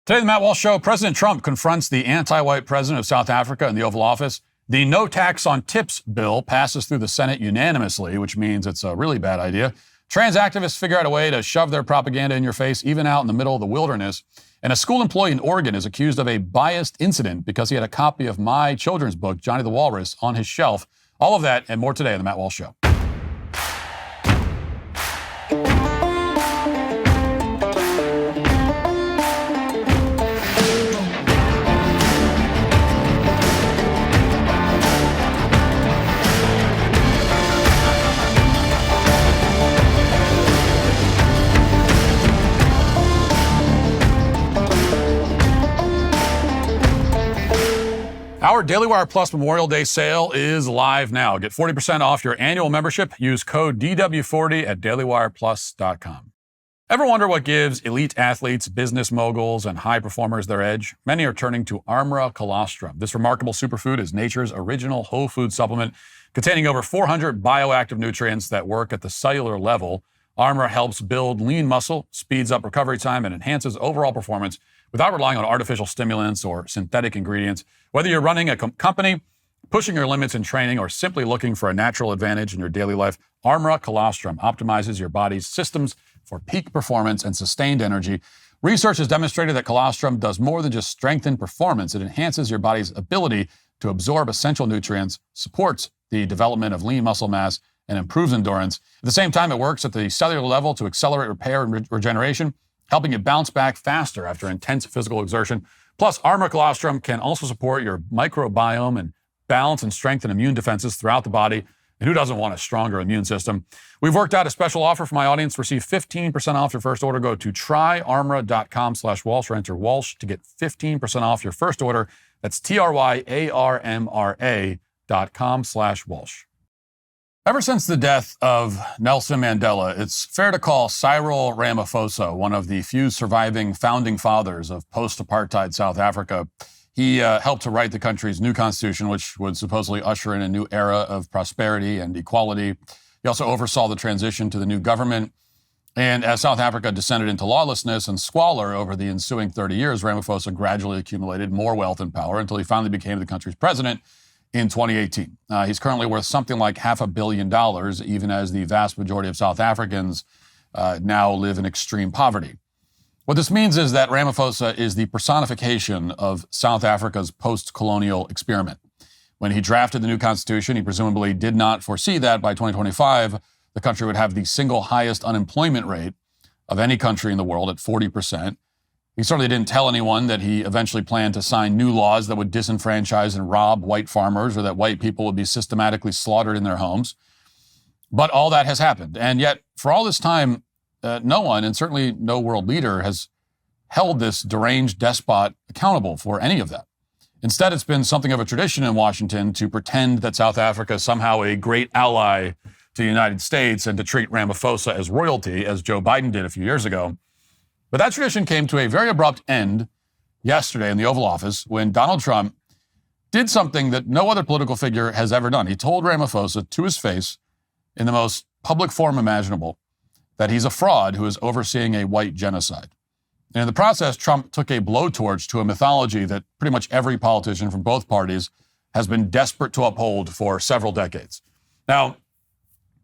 Today, the Matt Walsh Show, President Trump confronts the anti-white president of South Africa in the Oval Office. The no tax on tips bill passes through the Senate unanimously, which means it's a really bad idea. Trans activists figure out a way to shove their propaganda in your face, even out in the middle of the wilderness. And a school employee in Oregon is accused of a biased incident because he had a copy of my children's book, Johnny the Walrus, on his shelf. All of that and more today on the Matt Walsh Show. Our Daily Wire Plus Memorial Day sale is live now. Get 40% off your annual membership. Use code DW40 at dailywireplus.com. Ever wonder what gives elite athletes, business moguls, and high performers their edge? Many are turning to Armra Colostrum. This remarkable superfood is nature's original whole food supplement containing over 400 bioactive nutrients that work at the cellular level. Armra helps build lean muscle, speeds up recovery time, and enhances overall performance without relying on artificial stimulants or synthetic ingredients. Whether you're running a company, pushing your limits in training, or simply looking for a natural advantage in your daily life, Armra Colostrum optimizes your body's systems for peak performance and sustained energy. Research has demonstrated that colostrum does more than just strengthen performance. It enhances your body's ability to absorb essential nutrients, supports the development of lean muscle mass, and improves endurance. At the same time, it works at the cellular level to accelerate repair and regeneration, helping you bounce back faster after intense physical exertion. Plus, Armra Colostrum can also support your microbiome and balance and strengthen immune defenses throughout the body. And who doesn't want a stronger immune system? We've worked out a special offer for my audience. Receive 15% off your first order. Go to tryarmra.com/Walsh or enter Walsh to get 15% off your first order. That's tryarmra.com/Walsh. Ever since the death of Nelson Mandela, it's fair to call Cyril Ramaphosa one of the few surviving founding fathers of post-apartheid South Africa. He helped to write the country's new constitution, which would supposedly usher in a new era of prosperity and equality. He also oversaw the transition to the new government. And as South Africa descended into lawlessness and squalor over the ensuing 30 years, Ramaphosa gradually accumulated more wealth and power until he finally became the country's president in 2018. He's currently worth something like $500 million, even as the vast majority of South Africans now live in extreme poverty. What this means is that Ramaphosa is the personification of South Africa's post-colonial experiment. When he drafted the new constitution, he presumably did not foresee that by 2025, the country would have the single highest unemployment rate of any country in the world at 40%. He certainly didn't tell anyone that he eventually planned to sign new laws that would disenfranchise and rob white farmers, or that white people would be systematically slaughtered in their homes. But all that has happened. And yet, for all this time, no one, and certainly no world leader, has held this deranged despot accountable for any of that. Instead, it's been something of a tradition in Washington to pretend that South Africa is somehow a great ally to the United States and to treat Ramaphosa as royalty, as Joe Biden did a few years ago. But that tradition came to a very abrupt end yesterday in the Oval Office when Donald Trump did something that no other political figure has ever done. He told Ramaphosa to his face in the most public forum imaginable that he's a fraud who is overseeing a white genocide. And in the process, Trump took a blowtorch to a mythology that pretty much every politician from both parties has been desperate to uphold for several decades. Now,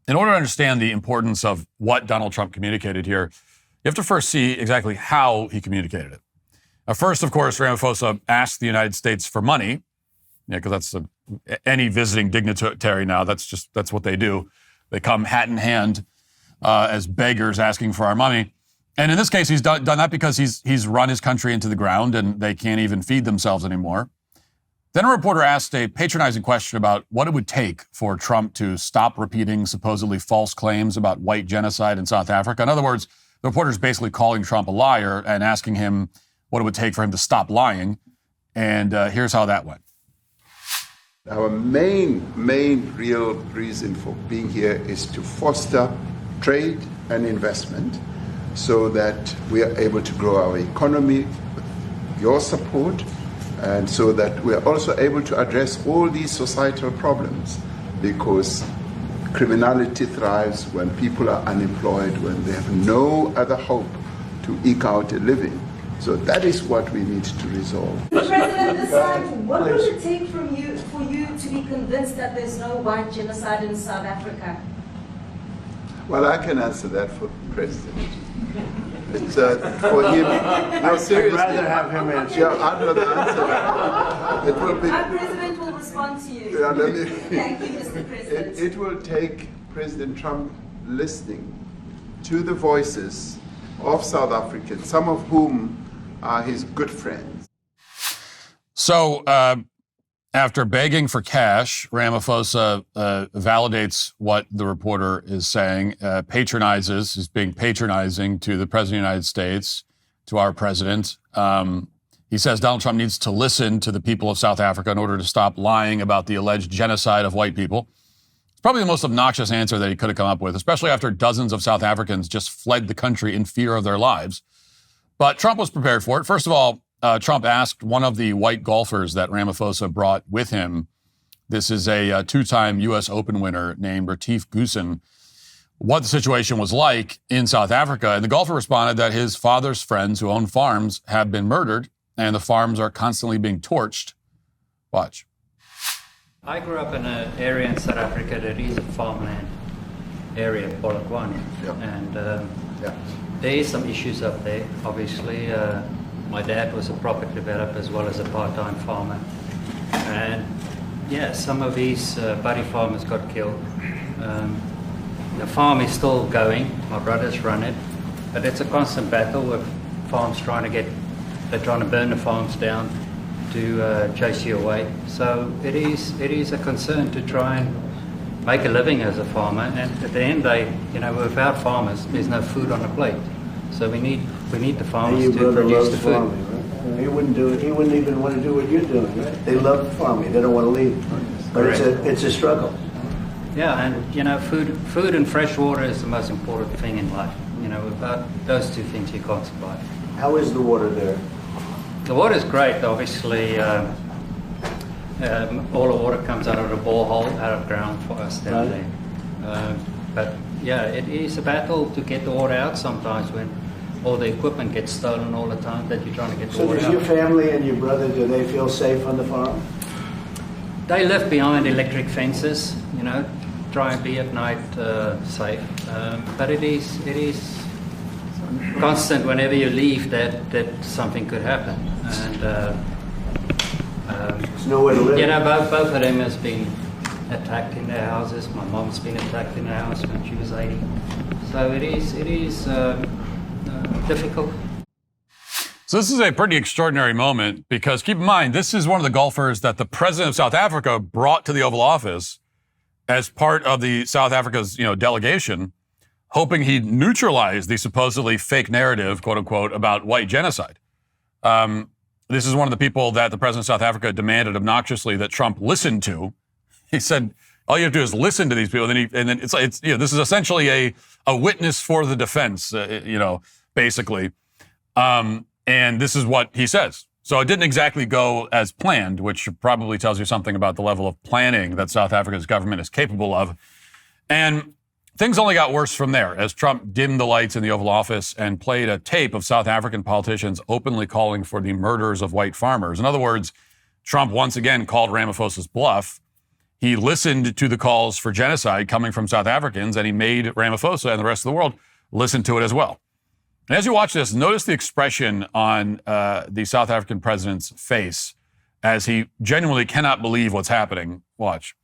in order to understand the importance of what Donald Trump communicated here, you have to first see exactly how he communicated it. First, of course, Ramaphosa asked the United States for money, because that's any visiting dignitary now. That's what they do. They come hat in hand as beggars asking for our money. And in this case, he's done that because he's run his country into the ground and they can't even feed themselves anymore. Then a reporter asked a patronizing question about what it would take for Trump to stop repeating supposedly false claims about white genocide in South Africa. In other words, the reporter's basically calling Trump a liar and asking him what it would take for him to stop lying. And here's how that went. Our main real reason for being here is to foster trade and investment so that we are able to grow our economy with your support, and so that we are also able to address all these societal problems, because criminality thrives when people are unemployed, when they have no other hope to eke out a living. So that is what we need to resolve. President, this time, what would it take for you to be convinced that there's no white genocide in South Africa? Well, I can answer that for the President. It's for him. No, seriously. I'd rather have him answer. Yeah, I'd rather answer that. It will be. Our President will respond to you. Yeah, Thank you, Mr. President. It will take President Trump listening to the voices of South Africans, some of whom are his good friends. So, after begging for cash, Ramaphosa validates what the reporter is saying, is being patronizing to the President of the United States, to our president. He says Donald Trump needs to listen to the people of South Africa in order to stop lying about the alleged genocide of white people. It's probably the most obnoxious answer that he could have come up with, especially after dozens of South Africans just fled the country in fear of their lives. But Trump was prepared for it. First of all, Trump asked one of the white golfers that Ramaphosa brought with him, this is a two-time U.S. Open winner named Retief Goosen, what the situation was like in South Africa. And the golfer responded that his father's friends who own farms have been murdered and the farms are constantly being torched. Watch. I grew up in an area in South Africa that is a farmland area, Polokwane. Yep. And Yeah. there is some issues up there, obviously. My dad was a property developer as well as a part-time farmer. And yeah, some of these buddy farmers got killed. The farm is still going. My brothers run it. But it's a constant battle with farms they're trying to burn the farms down to chase you away. So it is a concern to try and make a living as a farmer. And at the end of the day, without farmers, there's no food on the plate. So we need the farmers to produce the food. Farming, right? He wouldn't do it. He wouldn't even want to do what you're doing, right? They love farming. They don't want to leave. But it's a struggle. Yeah, and food and fresh water is the most important thing in life. Without those two things, you can't survive. How is the water there? The water is great. Obviously, all the water comes out of the borehole, out of ground for us down there. But yeah, it is a battle to get the water out sometimes when all the equipment gets stolen all the time that you're trying to get the water out. So does your family and your brother, do they feel safe on the farm? They live behind electric fences, try and be at night safe. But it is constant whenever you leave that something could happen. And There's nowhere to live. Both of them has been attacked in their houses. My mom's been attacked in her house when she was 80. So it is difficult. So this is a pretty extraordinary moment because keep in mind, this is one of the golfers that the president of South Africa brought to the Oval Office as part of the South Africa's, delegation, hoping he'd neutralize the supposedly fake narrative, quote unquote, about white genocide. This is one of the people that the president of South Africa demanded obnoxiously that Trump listen to. He said, all you have to do is listen to these people. And then it's this is essentially a witness for the defense, basically. And this is what he says. So it didn't exactly go as planned, which probably tells you something about the level of planning that South Africa's government is capable of. And things only got worse from there as Trump dimmed the lights in the Oval Office and played a tape of South African politicians openly calling for the murders of white farmers. In other words, Trump once again called Ramaphosa's bluff. He listened to the calls for genocide coming from South Africans, and he made Ramaphosa and the rest of the world listen to it as well. And as you watch this, notice the expression on the South African president's face as he genuinely cannot believe what's happening. Watch.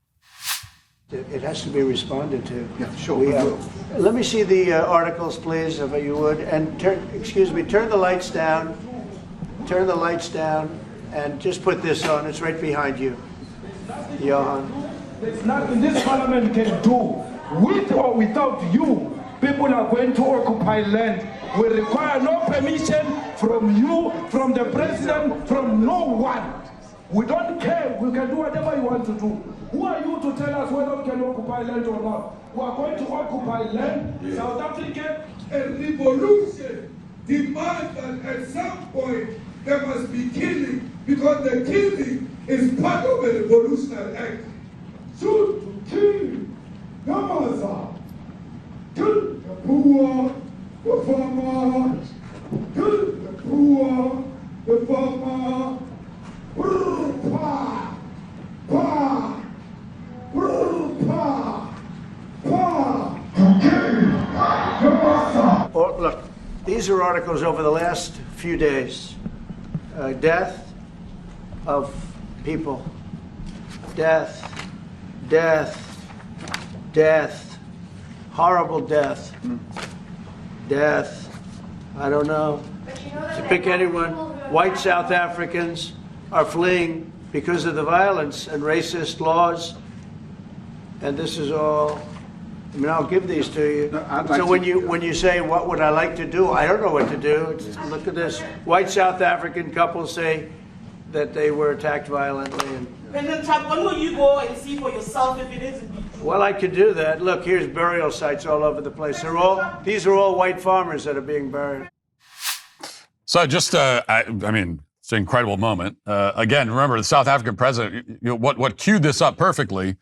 It has to be responded to. Yeah, sure. Let me see the articles, please, if you would. And turn the lights down. Turn the lights down, and just put this on. It's right behind you, Johan. There's nothing this parliament can do. With or without you, people are going to occupy land. We require no permission from you, from the president, from no one. We don't care. We can do whatever you want to do. Who are you to tell us whether we can occupy land or not? We are going to occupy land. Yeah. South Africa, a revolution demands that at some point there must be killing, because the killing is part of a revolutionary act. Shoot to kill the mother, kill the poor, the farmer, kill the poor, Oh, look, these are articles over the last few days. Death of people. Death, death, death, horrible death. Death, I don't know. To pick anyone, white South Africans are fleeing because of the violence and racist laws. And this is all, I mean, I'll give these to you. No, so when you say, what would I like to do? I don't know what to do. Look at this. White South African couples say that they were attacked violently. And, President Trump, when will you go and see for yourself if it is indeed true? well, I could do that. Look, here's burial sites all over the place. These are all white farmers that are being buried. So just, I mean, it's an incredible moment. Again, remember the South African president, what queued this up perfectly.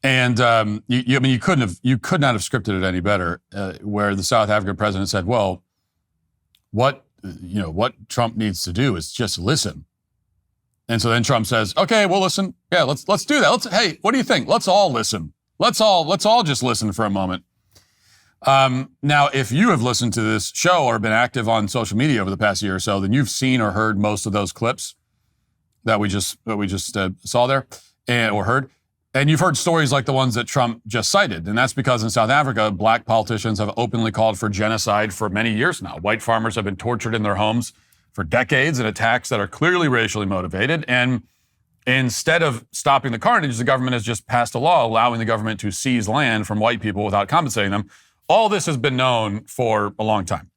And I mean, you could not have scripted it any better. Where the South African president said, "Well, what Trump needs to do is just listen." And so then Trump says, "Okay, we'll listen. Yeah, let's do that. Hey, what do you think? Let's all listen. Let's all just listen for a moment." Now, if you have listened to this show or been active on social media over the past year or so, then you've seen or heard most of those clips that we just saw there or heard. And you've heard stories like the ones that Trump just cited. And that's because in South Africa, black politicians have openly called for genocide for many years now. White farmers have been tortured in their homes for decades in attacks that are clearly racially motivated. And instead of stopping the carnage, the government has just passed a law allowing the government to seize land from white people without compensating them. All this has been known for a long time.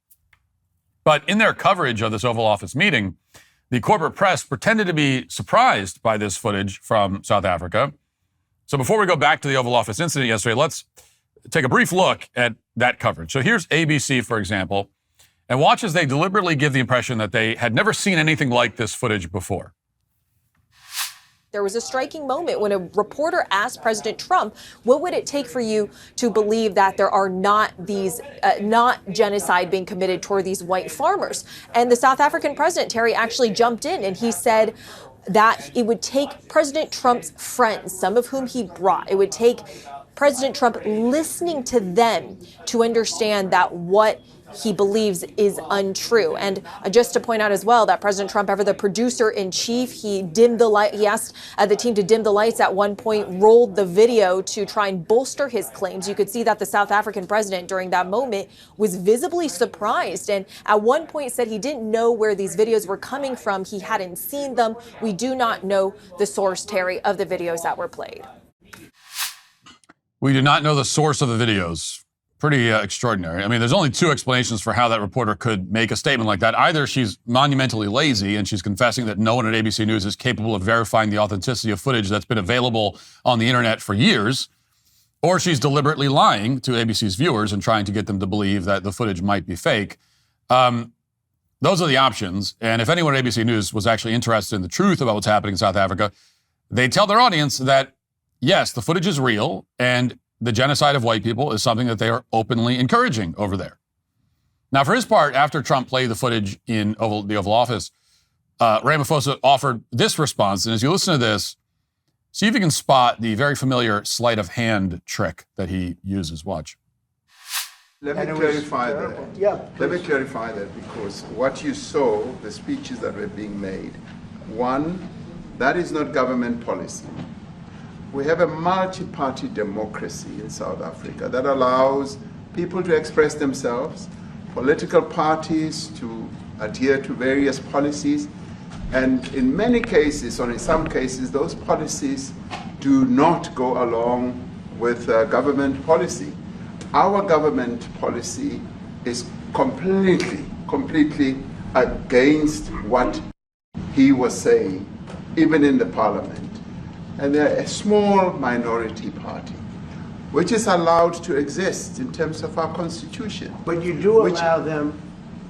But in their coverage of this Oval Office meeting, the corporate press pretended to be surprised by this footage from South Africa. So before we go back to the Oval Office incident yesterday, let's take a brief look at that coverage. So here's ABC, for example, and watch as they deliberately give the impression that they had never seen anything like this footage before. There was a striking moment when a reporter asked President Trump, what would it take for you to believe that there are not genocide being committed toward these white farmers? And the South African president, Terry, actually jumped in and he said that it would take President Trump's friends, some of whom he brought, it would take President Trump listening to them to understand that what he believes is untrue. And just to point out as well that President Trump, ever the producer in chief, he dimmed the light. He asked the team to dim the lights at one point, rolled the video to try and bolster his claims. You could see that the South African president during that moment was visibly surprised. And at one point said he didn't know where these videos were coming from. He hadn't seen them. We do not know the source, Terry, of the videos that were played. We do not know the source of the videos. Pretty extraordinary. I mean, there's only two explanations for how that reporter could make a statement like that. Either she's monumentally lazy and she's confessing that no one at ABC News is capable of verifying the authenticity of footage that's been available on the internet for years, or she's deliberately lying to ABC's viewers and trying to get them to believe that the footage might be fake. Those are the options. And if anyone at ABC News was actually interested in the truth about what's happening in South Africa, they tell their audience that, yes, the footage is real and the genocide of white people is something that they are openly encouraging over there. Now, for his part, after Trump played the footage in the Oval Office, Ramaphosa offered this response. And as you listen to this, see if you can spot the very familiar sleight of hand trick that he uses. Watch. Let me clarify that. Yeah, Let me clarify that, because what you saw, the speeches that were being made, one, that is not government policy. We have a multi-party democracy in South Africa that allows people to express themselves, political parties to adhere to various policies, and in many cases, or in some cases, those policies do not go along with government policy. Our government policy is completely against what he was saying, even in the parliament. And they're a small minority party, which is allowed to exist in terms of our constitution. but you do allow them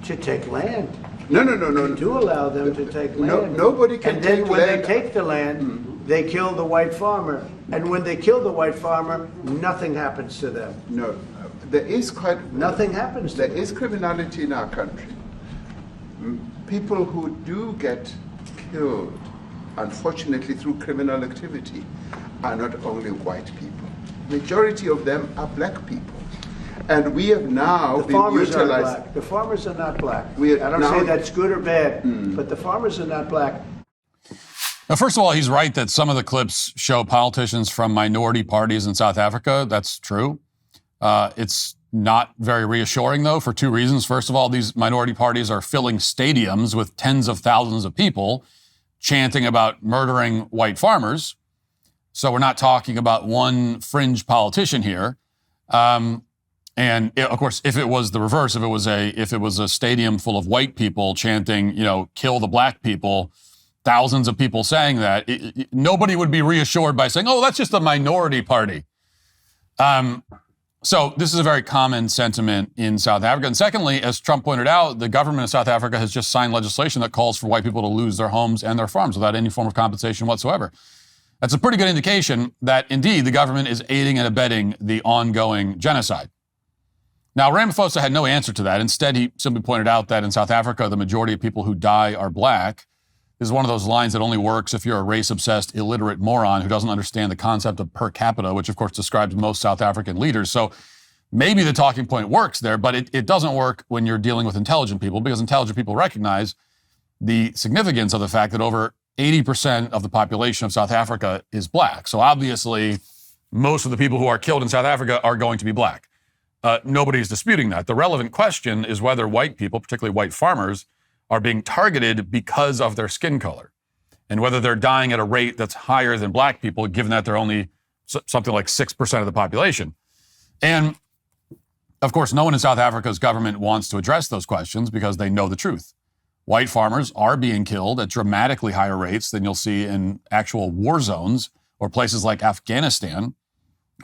to take land. No. You do allow them to take land. Nobody can and then take when land. they take the land, they kill the white farmer. And when they kill the white farmer, nothing happens to them. No, there is Nothing happens to There them. is criminality in our country. people who do get killed, unfortunately through criminal activity, are not only white people. Majority of them are black people. And we have now been utilized. The farmers are not black. I don't say that's good or bad, but the farmers are not black. Now, first of all, he's right that some of the clips show politicians from minority parties in South Africa. That's true. It's not very reassuring, though, for two reasons. First of all, these minority parties are filling stadiums with tens of thousands of people chanting about murdering white farmers. So we're not talking about one fringe politician here. And of course, if it was the reverse, if it was a stadium full of white people chanting, kill the black people, thousands of people saying that, nobody would be reassured by saying, oh, that's just a minority party. So this is a very common sentiment in South Africa. And secondly, as Trump pointed out, the government of South Africa has just signed legislation that calls for white people to lose their homes and their farms without any form of compensation whatsoever. That's a pretty good indication that, indeed, the government is aiding and abetting the ongoing genocide. Now, Ramaphosa had no answer to that. Instead, he simply pointed out that in South Africa, the majority of people who die are black. This is one of those lines that only works if you're a race-obsessed, illiterate moron who doesn't understand the concept of per capita, which, of course, describes most South African leaders. So maybe the talking point works there, but it doesn't work when you're dealing with intelligent people, because intelligent people recognize the significance of the fact that over 80% of the population of South Africa is black. So obviously, most of the people who are killed in South Africa are going to be black. Nobody's disputing that. The relevant question is whether white people, particularly white farmers, are being targeted because of their skin color, and whether they're dying at a rate that's higher than black people, given that they're only something like 6% of the population. And of course, no one in South Africa's government wants to address those questions because they know the truth. White farmers are being killed at dramatically higher rates than you'll see in actual war zones or places like Afghanistan.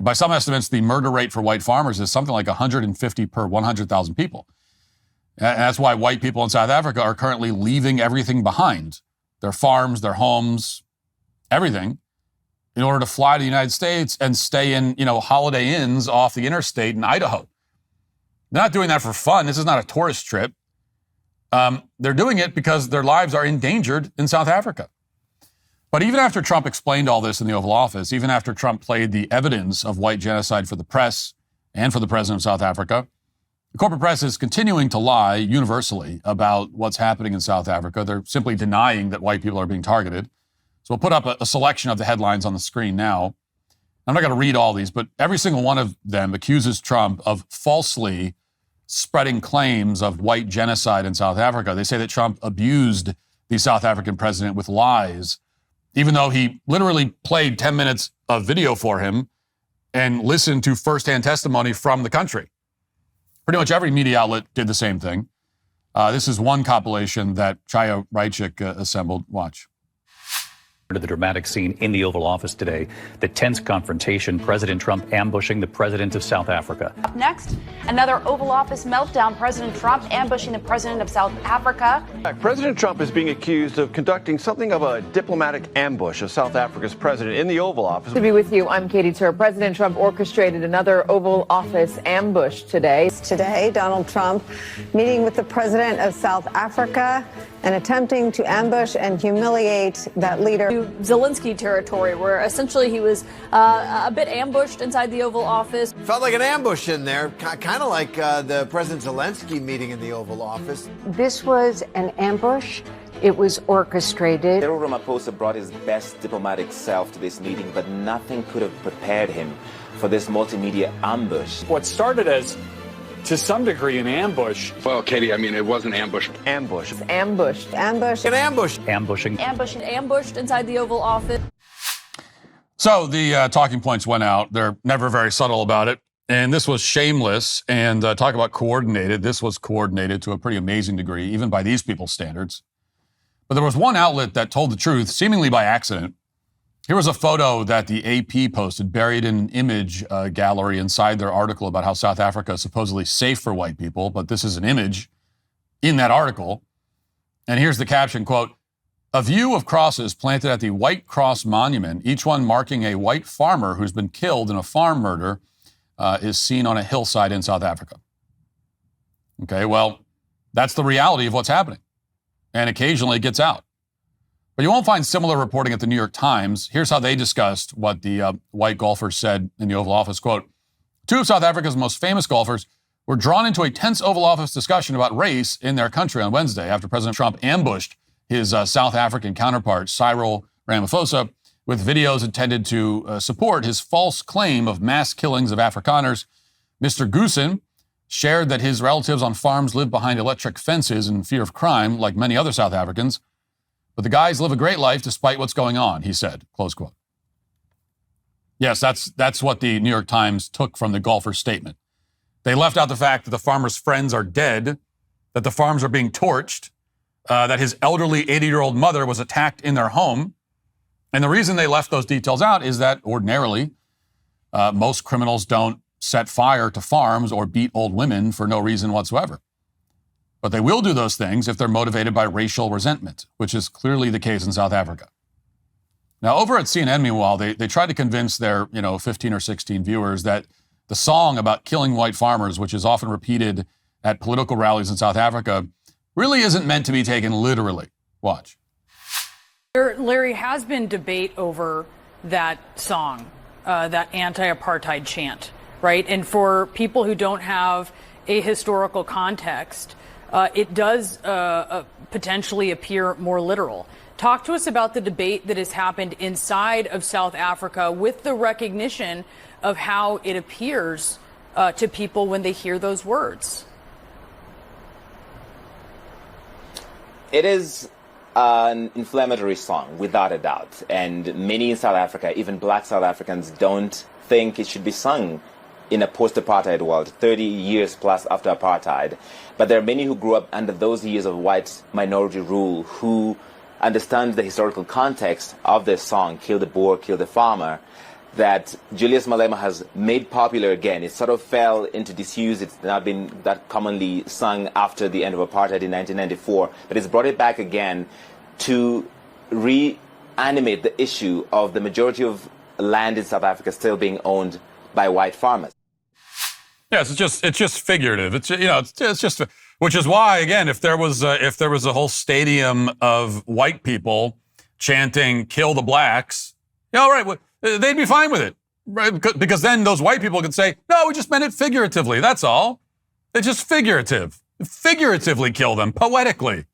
By some estimates, the murder rate for white farmers is something like 150 per 100,000 people. And that's why white people in South Africa are currently leaving everything behind, their farms, their homes, everything, in order to fly to the United States and stay in, Holiday Inns off the interstate in Idaho. They're not doing that for fun. This is not a tourist trip. They're doing it because their lives are endangered in South Africa. But even after Trump explained all this in the Oval Office, even after Trump played the evidence of white genocide for the press and for the president of South Africa, the corporate press is continuing to lie universally about what's happening in South Africa. They're simply denying that white people are being targeted. So we'll put up a selection of the headlines on the screen now. I'm not going to read all these, but every single one of them accuses Trump of falsely spreading claims of white genocide in South Africa. They say that Trump abused the South African president with lies, even though he literally played 10 minutes of video for him and listened to firsthand testimony from the country. Pretty much every media outlet did the same thing. This is one compilation that Chaya Raichik assembled. Watch. To the dramatic scene in the Oval Office today, the tense confrontation, President Trump ambushing the president of South Africa. Up next, another Oval Office meltdown, President Trump ambushing the president of South Africa. President Trump is being accused of conducting something of a diplomatic ambush of South Africa's president in the Oval Office. To be with you, I'm Katie Tur. President Trump orchestrated another Oval Office ambush today. Today, Donald Trump meeting with the president of South Africa and attempting to ambush and humiliate that leader. Zelensky territory, where essentially he was a bit ambushed inside the Oval Office. Felt like an ambush in there, kind of like the President Zelensky meeting in the Oval Office. This was an ambush. It was orchestrated. Cyril Ramaphosa brought his best diplomatic self to this meeting, but nothing could have prepared him for this multimedia ambush. What started as, to some degree, an ambush. Well, Katie, I mean, it was an ambush. Ambush. Ambushed. Ambush. An ambush. Ambushing. Ambushed inside the Oval Office. So the talking points went out. They're never very subtle about it. And this was shameless. And talk about coordinated. This was coordinated to a pretty amazing degree, even by these people's standards. But there was one outlet that told the truth, seemingly by accident. Here was a photo that the AP posted, buried in an image gallery inside their article about how South Africa is supposedly safe for white people. But this is an image in that article. And here's the caption, quote, "A view of crosses planted at the White Cross Monument, each one marking a white farmer who's been killed in a farm murder, is seen on a hillside in South Africa." Okay, well, that's the reality of what's happening. and occasionally it gets out. But you won't find similar reporting at the New York Times. Here's how they discussed what the white golfers said in the Oval Office. Quote, two of South Africa's most famous golfers were drawn into a tense Oval Office discussion about race in their country on Wednesday after President Trump ambushed his South African counterpart, Cyril Ramaphosa, with videos intended to support his false claim of mass killings of Afrikaners. Mr. Goosen shared that his relatives on farms live behind electric fences in fear of crime, like many other South Africans. But the guys live a great life despite what's going on, he said, close quote. Yes, that's what the New York Times took from the golfer's statement. They left out the fact that the farmer's friends are dead, that the farms are being torched, that his elderly 80-year-old mother was attacked in their home. And the reason they left those details out is that ordinarily, most criminals don't set fire to farms or beat old women for no reason whatsoever. But they will do those things if they're motivated by racial resentment, which is clearly the case in South Africa. Now, over at CNN, meanwhile, they tried to convince their 15 or 16 viewers that the song about killing white farmers, which is often repeated at political rallies in South Africa, really isn't meant to be taken literally. Watch. There, Larry, has been debate over that song, that anti-apartheid chant, right? And for people who don't have a historical context, it does potentially appear more literal. Talk to us about the debate that has happened inside of South Africa with the recognition of how it appears to people when they hear those words. It is an inflammatory song, without a doubt. And many in South Africa, even black South Africans, don't think it should be sung in a post-apartheid world, 30 years plus after apartheid. But there are many who grew up under those years of white minority rule who understand the historical context of this song, Kill the Boer, Kill the Farmer, that Julius Malema has made popular again. It sort of fell into disuse. It's not been that commonly sung after the end of apartheid in 1994, but it's brought it back again to reanimate the issue of the majority of land in South Africa still being owned by white farmers. Yes, it's just figurative. It's just, which is why, again, if there was a whole stadium of white people chanting "Kill the blacks," right, they'd be fine with it, right? Because then those white people could say, "No, we just meant it figuratively. That's all. It's just figurative. Figuratively kill them, poetically.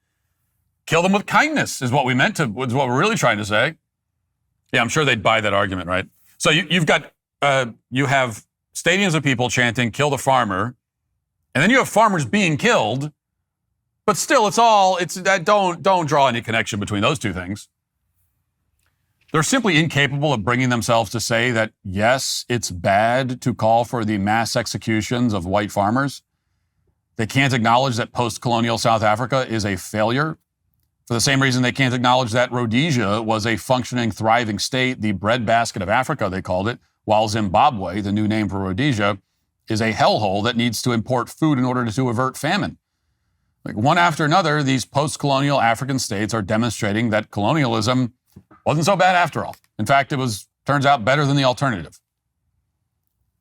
Kill them with kindness is what we meant to. Is what we're really trying to say." Yeah, I'm sure they'd buy that argument, right? So you have stadiums of people chanting "Kill the farmer," and then you have farmers being killed. But still, don't draw any connection between those two things. They're simply incapable of bringing themselves to say that, yes, it's bad to call for the mass executions of white farmers. They can't acknowledge that post-colonial South Africa is a failure. For the same reason they can't acknowledge that Rhodesia was a functioning, thriving state, the breadbasket of Africa, they called it, while Zimbabwe, the new name for Rhodesia, is a hellhole that needs to import food in order to avert famine. Like one after another, these post-colonial African states are demonstrating that colonialism wasn't so bad after all. In fact, turns out better than the alternative.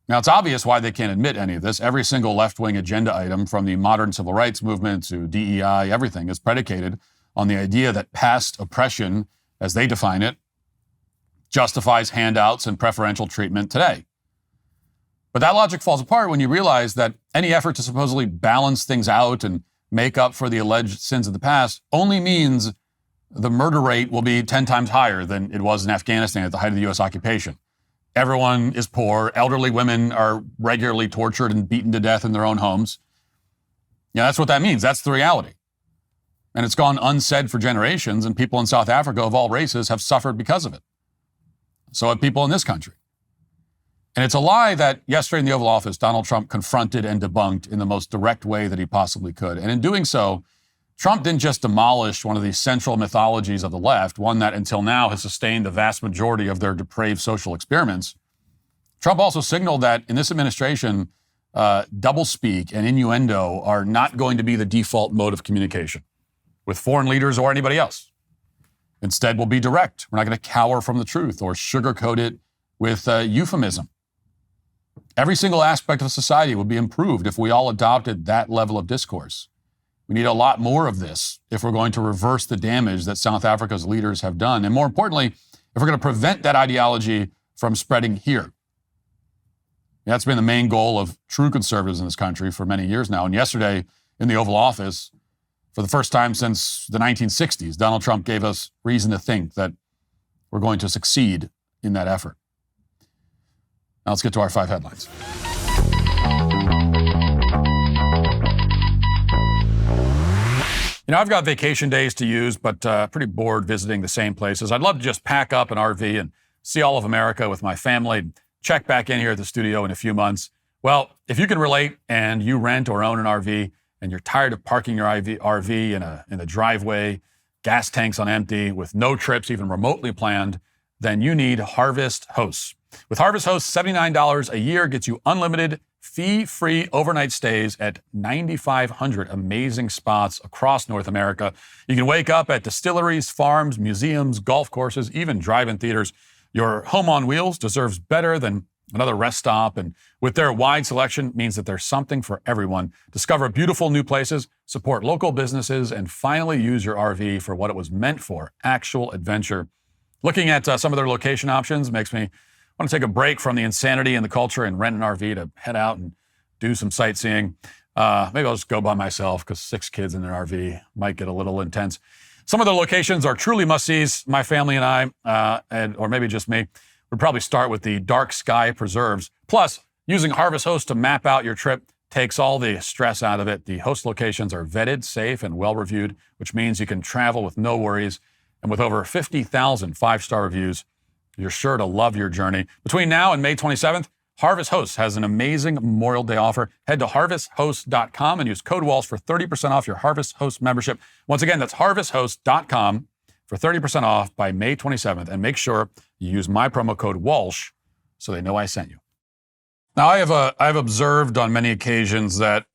Now, it's obvious why they can't admit any of this. Every single left-wing agenda item, from the modern civil rights movement to DEI, everything is predicated on the idea that past oppression, as they define it, justifies handouts and preferential treatment today. But that logic falls apart when you realize that any effort to supposedly balance things out and make up for the alleged sins of the past only means the murder rate will be 10 times higher than it was in Afghanistan at the height of the U.S. occupation. Everyone is poor. Elderly women are regularly tortured and beaten to death in their own homes. Yeah, that's what that means. That's the reality. And it's gone unsaid for generations, and people in South Africa of all races have suffered because of it. So have people in this country. And it's a lie that yesterday in the Oval Office, Donald Trump confronted and debunked in the most direct way that he possibly could. And in doing so, Trump didn't just demolish one of the central mythologies of the left, one that until now has sustained the vast majority of their depraved social experiments. Trump also signaled that in this administration, doublespeak and innuendo are not going to be the default mode of communication with foreign leaders or anybody else. Instead, we'll be direct. We're not going to cower from the truth or sugarcoat it with euphemism. Every single aspect of society would be improved if we all adopted that level of discourse. We need a lot more of this if we're going to reverse the damage that South Africa's leaders have done. And more importantly, if we're going to prevent that ideology from spreading here. That's been the main goal of true conservatives in this country for many years now. And yesterday in the Oval Office, for the first time since the 1960s, Donald Trump gave us reason to think that we're going to succeed in that effort. Now let's get to our 5 headlines. I've got vacation days to use, but pretty bored visiting the same places. I'd love to just pack up an RV and see all of America with my family, check back in here at the studio in a few months. Well, if you can relate and you rent or own an RV and you're tired of parking your RV in the driveway, gas tanks on empty, with no trips even remotely planned, then you need Harvest Hosts. With Harvest Hosts, $79 a year gets you unlimited, fee-free overnight stays at 9,500 amazing spots across North America. You can wake up at distilleries, farms, museums, golf courses, even drive-in theaters. Your home on wheels deserves better than another rest stop, and with their wide selection means that there's something for everyone. Discover beautiful new places, support local businesses, and finally use your RV for what it was meant for, actual adventure. Looking at some of their location options makes me want to take a break from the insanity and the culture and rent an RV to head out and do some sightseeing. Maybe I'll just go by myself because 6 kids in an RV might get a little intense. Some of the locations are truly must-sees. My family and I, or maybe just me, would probably start with the Dark Sky Preserves. Plus, using Harvest Host to map out your trip takes all the stress out of it. The host locations are vetted, safe, and well-reviewed, which means you can travel with no worries. And with over 50,000 5-star reviews, you're sure to love your journey. Between now and May 27th, Harvest Hosts has an amazing Memorial Day offer. Head to harvesthost.com and use code Walsh for 30% off your Harvest Host membership. Once again, that's harvesthost.com for 30% off by May 27th. And make sure you use my promo code Walsh so they know I sent you. Now, I've observed on many occasions that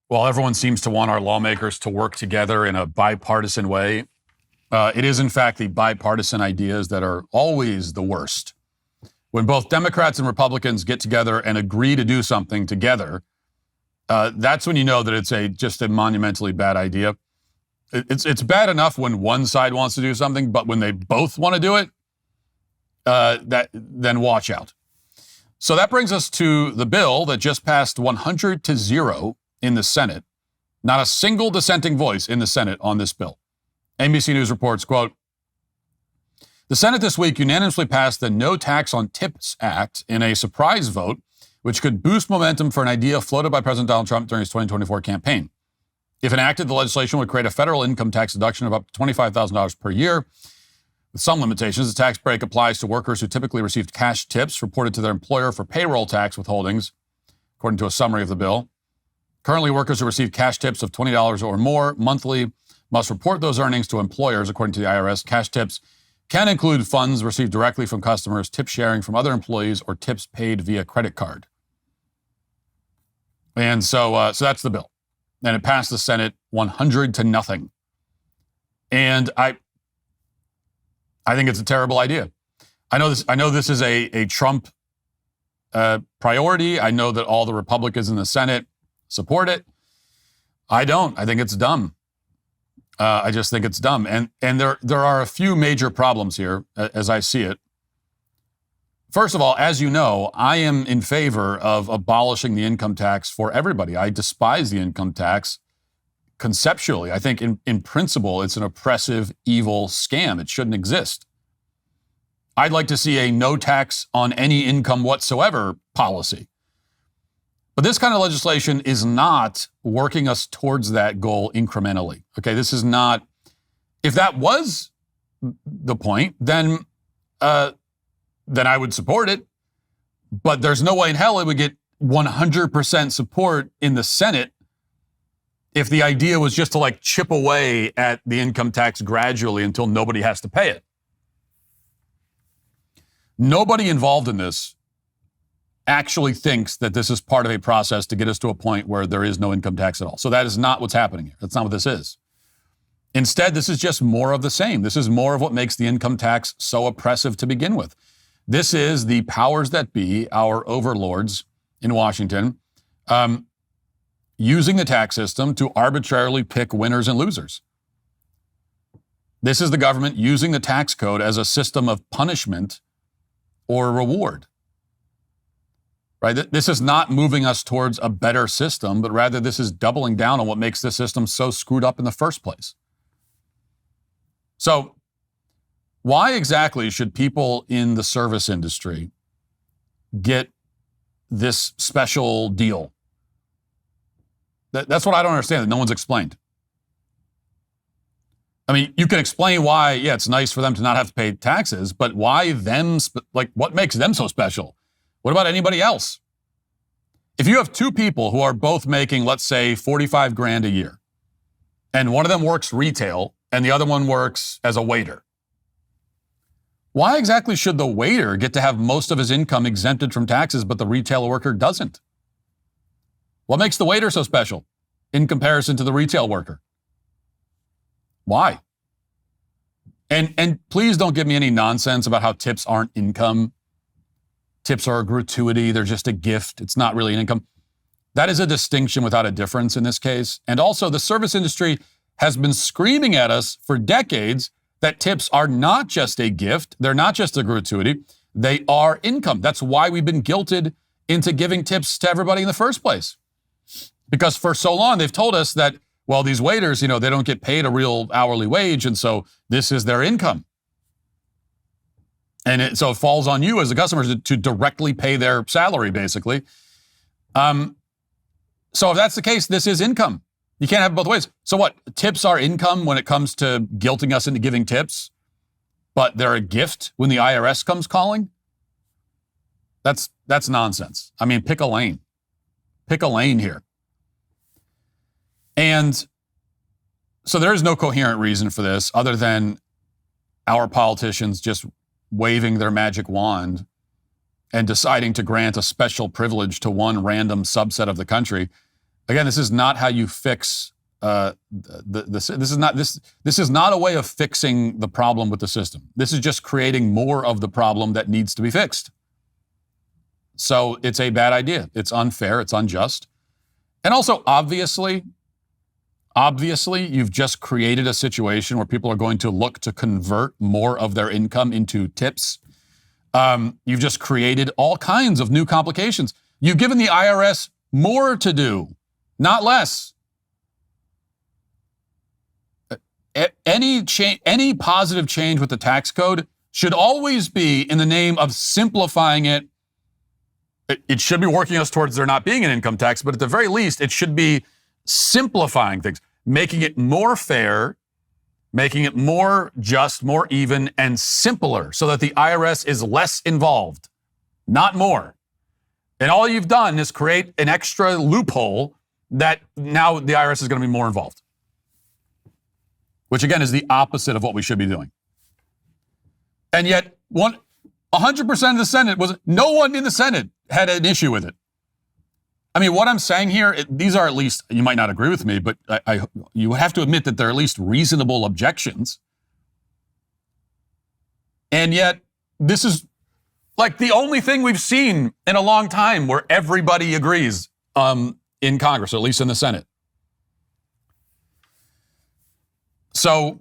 while everyone seems to want our lawmakers to work together in a bipartisan way, it is, in fact, the bipartisan ideas that are always the worst. When both Democrats and Republicans get together and agree to do something together, that's when you know that it's just a monumentally bad idea. It's bad enough when one side wants to do something, but when they both want to do it, then watch out. So that brings us to the bill that just passed 100-0 in the Senate. Not a single dissenting voice in the Senate on this bill. NBC News reports, quote, the Senate this week unanimously passed the No Tax on Tips Act in a surprise vote, which could boost momentum for an idea floated by President Donald Trump during his 2024 campaign. If enacted, the legislation would create a federal income tax deduction of up to $25,000 per year. With some limitations, the tax break applies to workers who typically received cash tips reported to their employer for payroll tax withholdings, according to a summary of the bill. Currently, workers who receive cash tips of $20 or more monthly must report those earnings to employers, according to the IRS. Cash tips can include funds received directly from customers, tip sharing from other employees, or tips paid via credit card. And so that's the bill. And it passed the Senate 100-0. And I think it's a terrible idea. I know this is a Trump priority. I know that all the Republicans in the Senate support it. I don't. I think it's dumb. I just think it's dumb. And there are a few major problems here, as I see it. First of all, as you know, I am in favor of abolishing the income tax for everybody. I despise the income tax conceptually. I think in principle, it's an oppressive, evil scam. It shouldn't exist. I'd like to see a no tax on any income whatsoever policy. But this kind of legislation is not working us towards that goal incrementally. Okay, this is not, if that was the point, then I would support it. But there's no way in hell it would get 100% support in the Senate if the idea was just to chip away at the income tax gradually until nobody has to pay it. Nobody involved in this actually thinks that this is part of a process to get us to a point where there is no income tax at all. So that is not what's happening here. That's not what this is. Instead, this is just more of the same. This is more of what makes the income tax so oppressive to begin with. This is the powers that be, our overlords in Washington, using the tax system to arbitrarily pick winners and losers. This is the government using the tax code as a system of punishment or reward. Right? This is not moving us towards a better system, but rather this is doubling down on what makes this system so screwed up in the first place. So, why exactly should people in the service industry get this special deal? That's what I don't understand, that no one's explained. I mean, you can explain why, yeah, it's nice for them to not have to pay taxes, but why them, what makes them so special? What about anybody else? If you have two people who are both making, let's say, 45 grand a year, and one of them works retail and the other one works as a waiter, why exactly should the waiter get to have most of his income exempted from taxes, but the retail worker doesn't? What makes the waiter so special in comparison to the retail worker? Why? And please don't give me any nonsense about how tips aren't income. Tips are a gratuity. They're just a gift. It's not really an income. That is a distinction without a difference in this case. And also, the service industry has been screaming at us for decades that tips are not just a gift. They're not just a gratuity. They are income. That's why we've been guilted into giving tips to everybody in the first place. Because for so long, they've told us that, well, these waiters, they don't get paid a real hourly wage, and so this is their income. And so it falls on you as a customer to directly pay their salary, basically. So if that's the case, this is income. You can't have it both ways. So what? Tips are income when it comes to guilting us into giving tips, but they're a gift when the IRS comes calling? That's nonsense. I mean, pick a lane. Pick a lane here. And so there is no coherent reason for this other than our politicians just waving their magic wand and deciding to grant a special privilege to one random subset of the country. Again, this is not how you fix this is not a way of fixing the problem with the system. This is just creating more of the problem that needs to be fixed. So it's a bad idea. It's unfair. It's unjust. And also, obviously, you've just created a situation where people are going to look to convert more of their income into tips. You've just created all kinds of new complications. You've given the IRS more to do, not less. Any positive change with the tax code should always be in the name of simplifying it. It should be working us towards there not being an income tax, but at the very least, it should be simplifying things, making it more fair, making it more just, more even, and simpler so that the IRS is less involved, not more. And all you've done is create an extra loophole that now the IRS is going to be more involved, which again is the opposite of what we should be doing. And yet 100% of the Senate no one in the Senate had an issue with it. I mean, what I'm saying here, these are at least, you might not agree with me, but you have to admit that they're at least reasonable objections. And yet, this is like the only thing we've seen in a long time where everybody agrees in Congress, or at least in the Senate. So,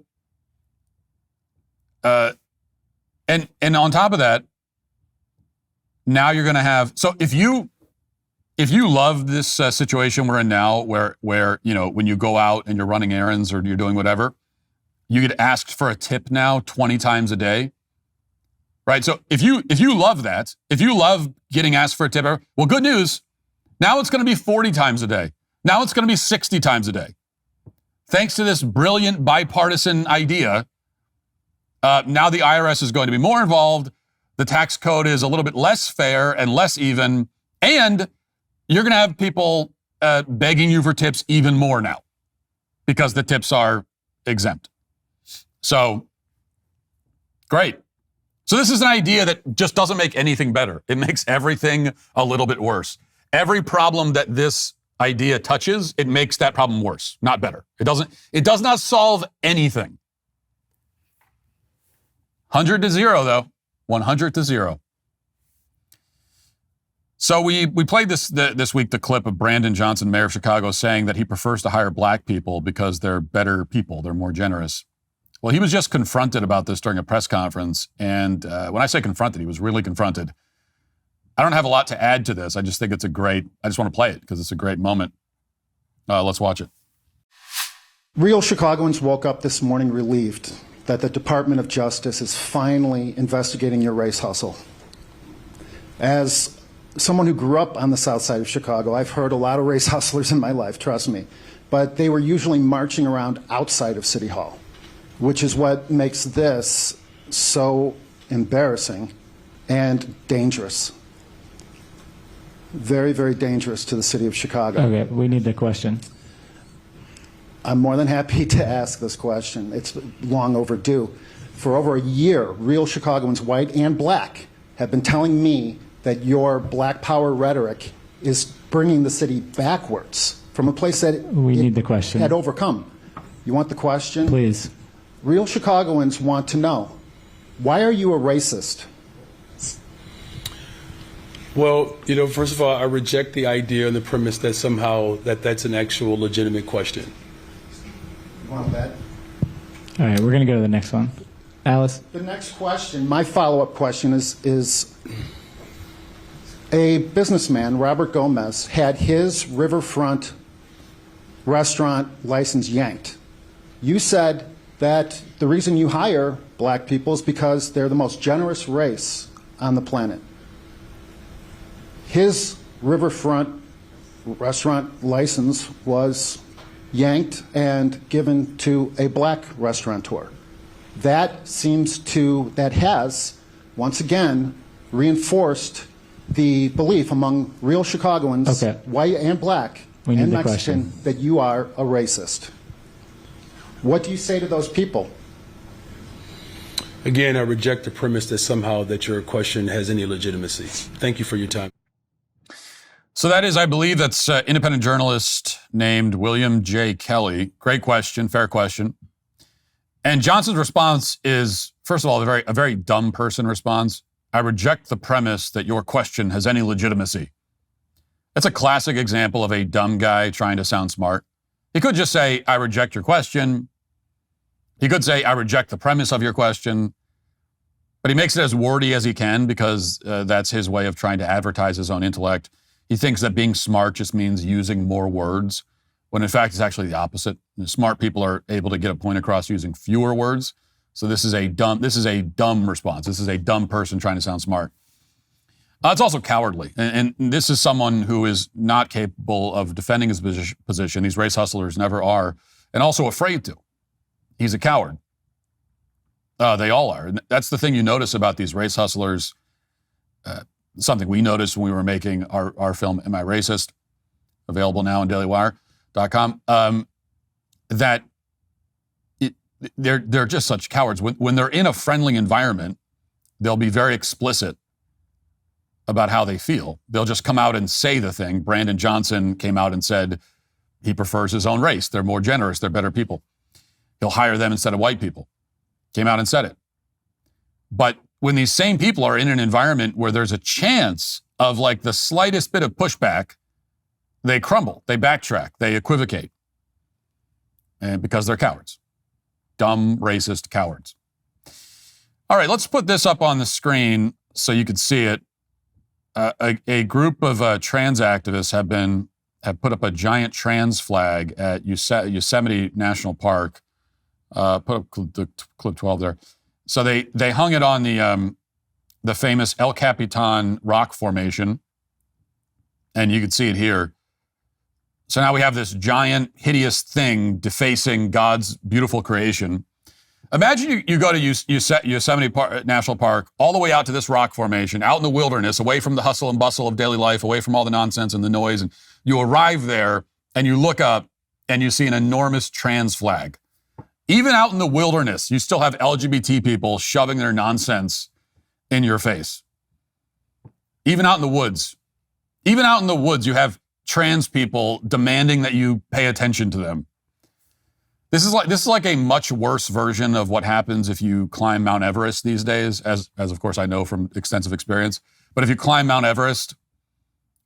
and on top of that, now you're going to have, so if you love this situation we're in now, where when you go out and you're running errands or you're doing whatever, you get asked for a tip now 20 times a day, right? So if you love that, if you love getting asked for a tip, well, good news. Now it's going to be 40 times a day. Now it's going to be 60 times a day. Thanks to this brilliant bipartisan idea, now the IRS is going to be more involved. The tax code is a little bit less fair and less even, and you're going to have people begging you for tips even more now because the tips are exempt. So, great. So this is an idea that just doesn't make anything better. It makes everything a little bit worse. Every problem that this idea touches, it makes that problem worse, not better. It does not solve anything. 100 to 0, though. 100 to 0. So we played this week the clip of Brandon Johnson, mayor of Chicago, saying that he prefers to hire black people because they're better people, they're more generous. Well, he was just confronted about this during a press conference, and when I say confronted, he was really confronted. I don't have a lot to add to this. I just think I just want to play it because it's a great moment. Let's watch it. Real Chicagoans woke up this morning relieved that the Department of Justice is finally investigating your race hustle. As someone who grew up on the south side of Chicago, I've heard a lot of race hustlers in my life, trust me, but they were usually marching around outside of City Hall, which is what makes this so embarrassing and dangerous. Very, very dangerous to the city of Chicago. Okay, we need the question. I'm more than happy to ask this question. It's long overdue. For over a year, real Chicagoans, white and black, have been telling me that your black power rhetoric is bringing the city backwards from a place that we need the question. Had overcome. You want the question? Please. Real Chicagoans want to know, why are you a racist? Well, first of all, I reject the idea and the premise that somehow that's an actual legitimate question. You want that? All right, we're going to go to the next one. Alice? The next question, my follow-up question is a businessman, Robert Gomez, had his riverfront restaurant license yanked. You said that the reason you hire black people is because they're the most generous race on the planet. His riverfront restaurant license was yanked and given to a black restaurateur. That has, once again, reinforced the belief among real Chicagoans, white and black and Mexican, that you are a racist. What do you say to those people? Again, I reject the premise that somehow that your question has any legitimacy. Thank you for your time. So that is, I believe, that's independent journalist named William J. Kelly. Great question, fair question. And Johnson's response is, first of all, a very dumb person response. I reject the premise that your question has any legitimacy. That's a classic example of a dumb guy trying to sound smart. He could just say, I reject your question. He could say, I reject the premise of your question. But he makes it as wordy as he can because that's his way of trying to advertise his own intellect. He thinks that being smart just means using more words, when in fact it's actually the opposite. Smart people are able to get a point across using fewer words. So this is a dumb response. This is a dumb person trying to sound smart. It's also cowardly. And this is someone who is not capable of defending his position. These race hustlers never are, and also afraid to. He's a coward. They all are. And that's the thing you notice about these race hustlers. Something we noticed when we were making our film, Am I Racist? Available now on dailywire.com. That they're just such cowards. When they're in a friendly environment, they'll be very explicit about how they feel. They'll just come out and say the thing. Brandon Johnson came out and said he prefers his own race. They're more generous. They're better people. He'll hire them instead of white people. Came out and said it. But when these same people are in an environment where there's a chance of like the slightest bit of pushback, they crumble, they backtrack, they equivocate. And because they're cowards. Dumb, racist cowards. All right, let's put this up on the screen so you can see it. A group of trans activists have put up a giant trans flag at Yosemite National Park. Put up clip 12 there. So they hung it on the famous El Capitan rock formation, and you can see it here. So now we have this giant, hideous thing defacing God's beautiful creation. Imagine you go to Yosemite National Park, all the way out to this rock formation, out in the wilderness, away from the hustle and bustle of daily life, away from all the nonsense and the noise, and you arrive there, and you look up, and you see an enormous trans flag. Even out in the wilderness, you still have LGBT people shoving their nonsense in your face. Even out in the woods. Even out in the woods, you have trans people demanding that you pay attention to them. This is like a much worse version of what happens if you climb Mount Everest these days, as of course I know from extensive experience. But if you climb Mount Everest,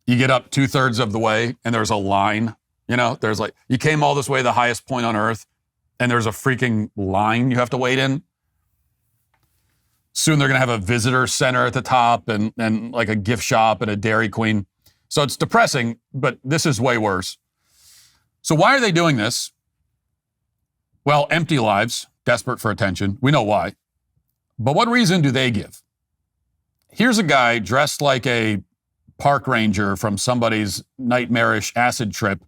You get up 2/3 of the way and there's a line, there's like, you came all this way to the highest point on earth and there's a freaking line you have to wait in. Soon they're going to have a visitor center at the top and like a gift shop and a Dairy Queen. So it's depressing, but this is way worse. So why are they doing this? Well, empty lives, desperate for attention. We know why. But what reason do they give? Here's a guy dressed like a park ranger from somebody's nightmarish acid trip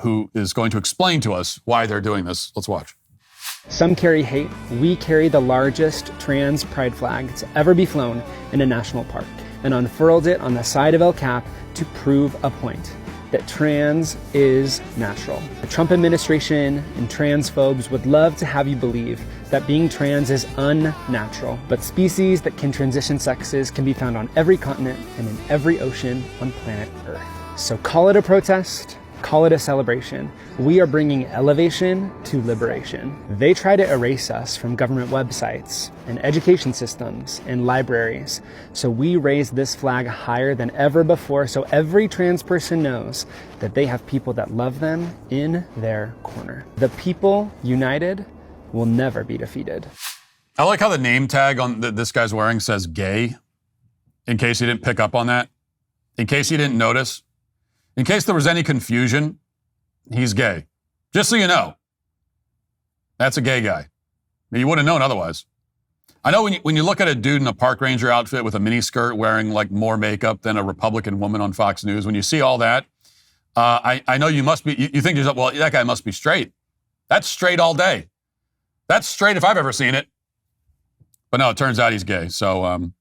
who is going to explain to us why they're doing this. Let's watch. Some carry hate. We carry the largest trans pride flag to ever be flown in a national park and unfurled it on the side of El Cap to prove a point, that trans is natural. The Trump administration and transphobes would love to have you believe that being trans is unnatural, but species that can transition sexes can be found on every continent and in every ocean on planet Earth. So call it a protest, call it a celebration. We are bringing elevation to liberation. They try to erase us from government websites and education systems and libraries. So we raise this flag higher than ever before so every trans person knows that they have people that love them in their corner. The people united will never be defeated. I like how the name tag on this guy's wearing says gay, in case you didn't pick up on that, in case you didn't notice. In case there was any confusion, he's gay. Just so you know, that's a gay guy. I mean, you wouldn't have known otherwise. I know when you look at a dude in a park ranger outfit with a mini skirt wearing like more makeup than a Republican woman on Fox News, when you see all that, I know you must be, you think to yourself, well, that guy must be straight. That's straight all day. That's straight if I've ever seen it. But no, it turns out he's gay. So,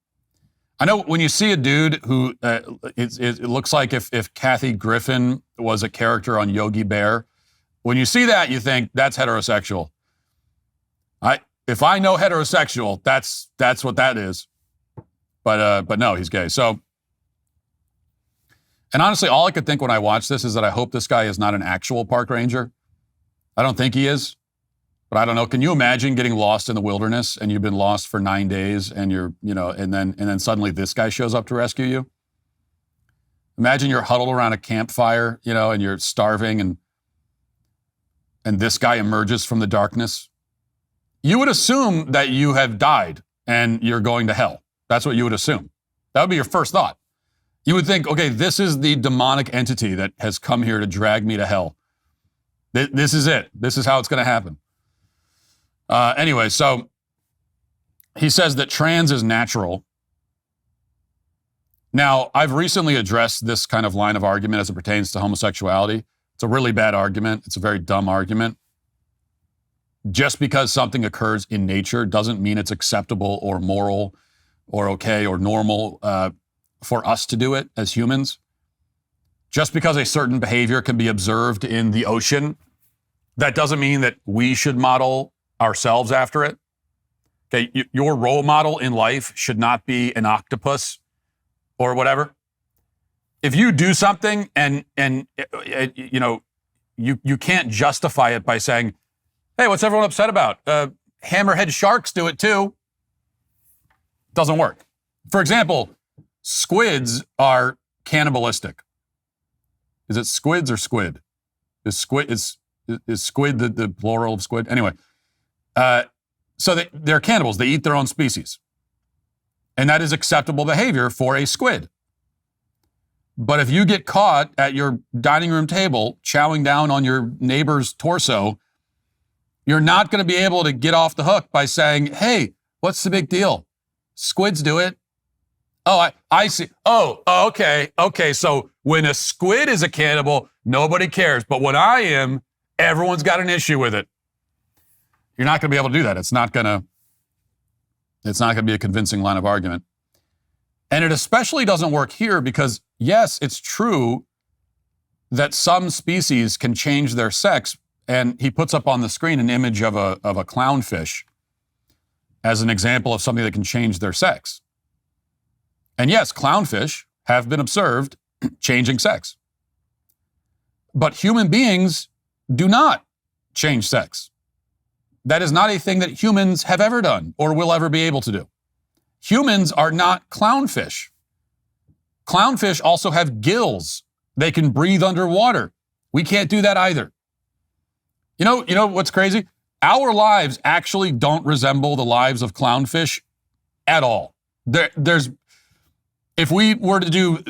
I know when you see a dude who, it looks like if Kathy Griffin was a character on Yogi Bear, when you see that, you think that's heterosexual. If I know heterosexual, that's what that is. But no, he's gay. So, and honestly, all I could think when I watch this is that I hope this guy is not an actual park ranger. I don't think he is. But I don't know. Can you imagine getting lost in the wilderness and you've been lost for 9 days and you're, and then suddenly this guy shows up to rescue you? Imagine you're huddled around a campfire, and you're starving and this guy emerges from the darkness. You would assume that you have died and you're going to hell. That's what you would assume. That would be your first thought. You would think, okay, this is the demonic entity that has come here to drag me to hell. This is it. This is how it's going to happen. Anyway, so he says that trans is natural. Now, I've recently addressed this kind of line of argument as it pertains to homosexuality. It's a really bad argument. It's a very dumb argument. Just because something occurs in nature doesn't mean it's acceptable or moral or okay or normal for us to do it as humans. Just because a certain behavior can be observed in the ocean, that doesn't mean that we should model ourselves after it. Okay, your role model in life should not be an octopus or whatever. If you do something and you can't justify it by saying, hey, what's everyone upset about? Hammerhead sharks do it too. Doesn't work. For example, squids are cannibalistic. Is it squids or squid? Is squid the plural of squid? Anyway. So they're cannibals. They eat their own species. And that is acceptable behavior for a squid. But if you get caught at your dining room table chowing down on your neighbor's torso, you're not going to be able to get off the hook by saying, hey, what's the big deal? Squids do it. Oh, I see. Oh, okay. Okay, so when a squid is a cannibal, nobody cares. But when I am, everyone's got an issue with it. You're not going to be able to do that. It's not going to be a convincing line of argument. And it especially doesn't work here because, yes, it's true that some species can change their sex. And he puts up on the screen an image of a clownfish as an example of something that can change their sex. And yes, clownfish have been observed changing sex. But human beings do not change sex. That is not a thing that humans have ever done or will ever be able to do. Humans are not clownfish. Clownfish also have gills. They can breathe underwater. We can't do that either. You know what's crazy? Our lives actually don't resemble the lives of clownfish at all. If we were to do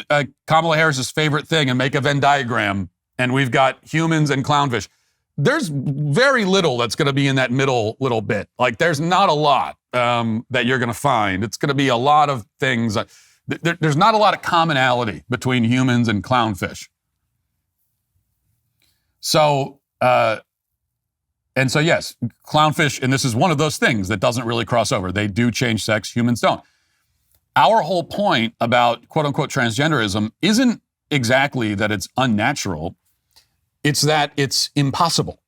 Kamala Harris's favorite thing and make a Venn diagram, and we've got humans and clownfish, there's very little that's going to be in that middle little bit. Like, there's not a lot that you're going to find. It's going to be a lot of things. There's not a lot of commonality between humans and clownfish. So, yes, clownfish, and this is one of those things that doesn't really cross over. They do change sex, humans don't. Our whole point about quote-unquote transgenderism isn't exactly that it's unnatural. It's that it's impossible.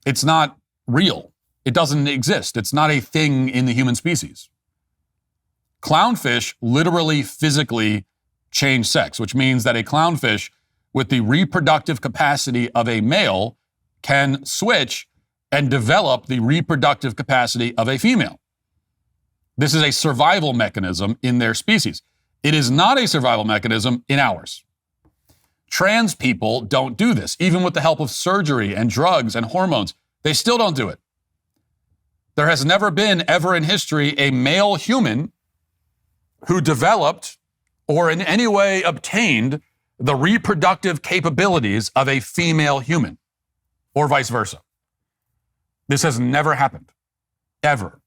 It's not real. It doesn't exist. It's not a thing in the human species. Clownfish literally physically change sex, which means that a clownfish with the reproductive capacity of a male can switch and develop the reproductive capacity of a female. This is a survival mechanism in their species. It is not a survival mechanism in ours. Trans people don't do this, even with the help of surgery and drugs and hormones. They still don't do it. There has never been, ever in history, a male human who developed or in any way obtained the reproductive capabilities of a female human, or vice versa. This has never happened, ever.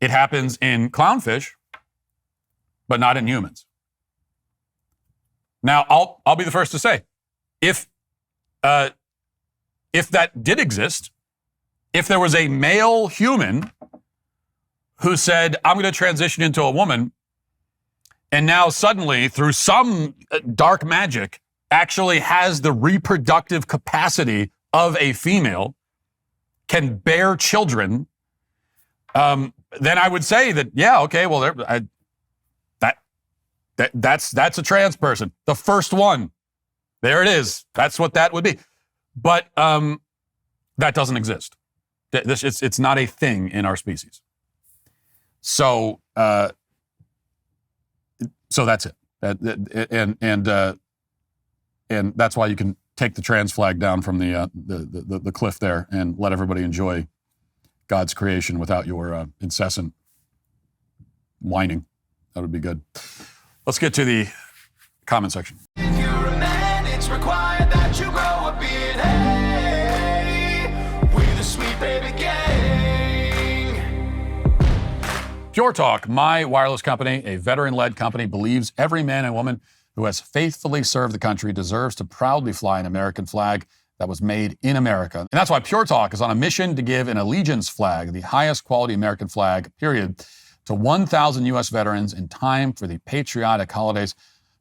It happens in clownfish, but not in humans. Now, I'll be the first to say, if that did exist, if there was a male human who said, I'm going to transition into a woman, and now suddenly, through some dark magic, actually has the reproductive capacity of a female, can bear children, then I would say that, yeah, okay, well, that's a trans person. The first one. There it is. That's what that would be. But that doesn't exist. It's not a thing in our species. So that's it. And that's why you can take the trans flag down from the cliff there and let everybody enjoy God's creation without your incessant whining. That would be good. Let's get to the comment section. If you're a man, it's required that you grow a beard. Hey, we're the Sweet Baby Gang. Pure Talk, my wireless company, a veteran-led company, believes every man and woman who has faithfully served the country deserves to proudly fly an American flag that was made in America. And that's why Pure Talk is on a mission to give an allegiance flag, the highest quality American flag, period, to 1,000 U.S. veterans in time for the patriotic holidays.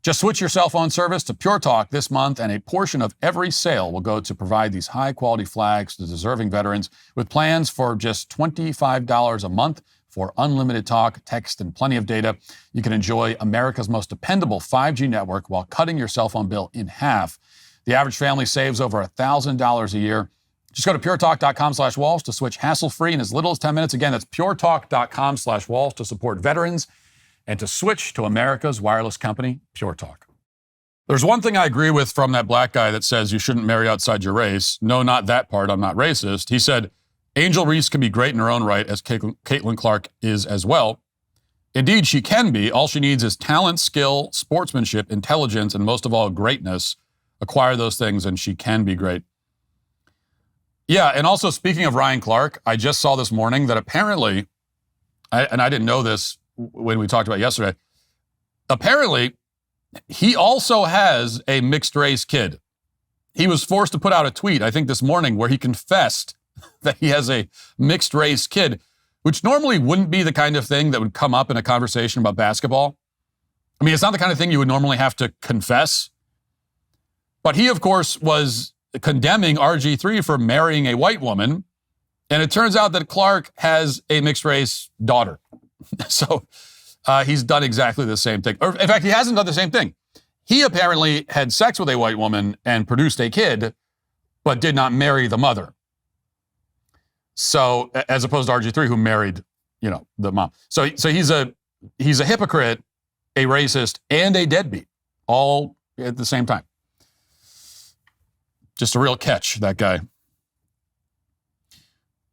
Just switch your cell phone service to Pure Talk this month, and a portion of every sale will go to provide these high-quality flags to deserving veterans with plans for just $25 a month for unlimited talk, text, and plenty of data. You can enjoy America's most dependable 5G network while cutting your cell phone bill in half. The average family saves over $1,000 a year. Just go to puretalk.com/Walsh to switch hassle-free in as little as 10 minutes. Again, that's puretalk.com/Walsh to support veterans and to switch to America's wireless company, Pure Talk. There's one thing I agree with from that black guy that says you shouldn't marry outside your race. No, not that part. I'm not racist. He said, Angel Reese can be great in her own right, as Caitlin Clark is as well. Indeed, she can be. All she needs is talent, skill, sportsmanship, intelligence, and most of all, greatness. Acquire those things, and she can be great. Yeah, and also speaking of Ryan Clark, I just saw this morning that apparently, and I didn't know this when we talked about it yesterday, apparently he also has a mixed race kid. He was forced to put out a tweet, I think this morning, where he confessed that he has a mixed race kid, which normally wouldn't be the kind of thing that would come up in a conversation about basketball. I mean, it's not the kind of thing you would normally have to confess. But he, of course, was condemning RG3 for marrying a white woman. And it turns out that Clark has a mixed race daughter. So he's done exactly the same thing. Or in fact, he hasn't done the same thing. He apparently had sex with a white woman and produced a kid, but did not marry the mother. So as opposed to RG3, who married, the mom. So he's a hypocrite a racist, and a deadbeat all at the same time. Just a real catch, that guy.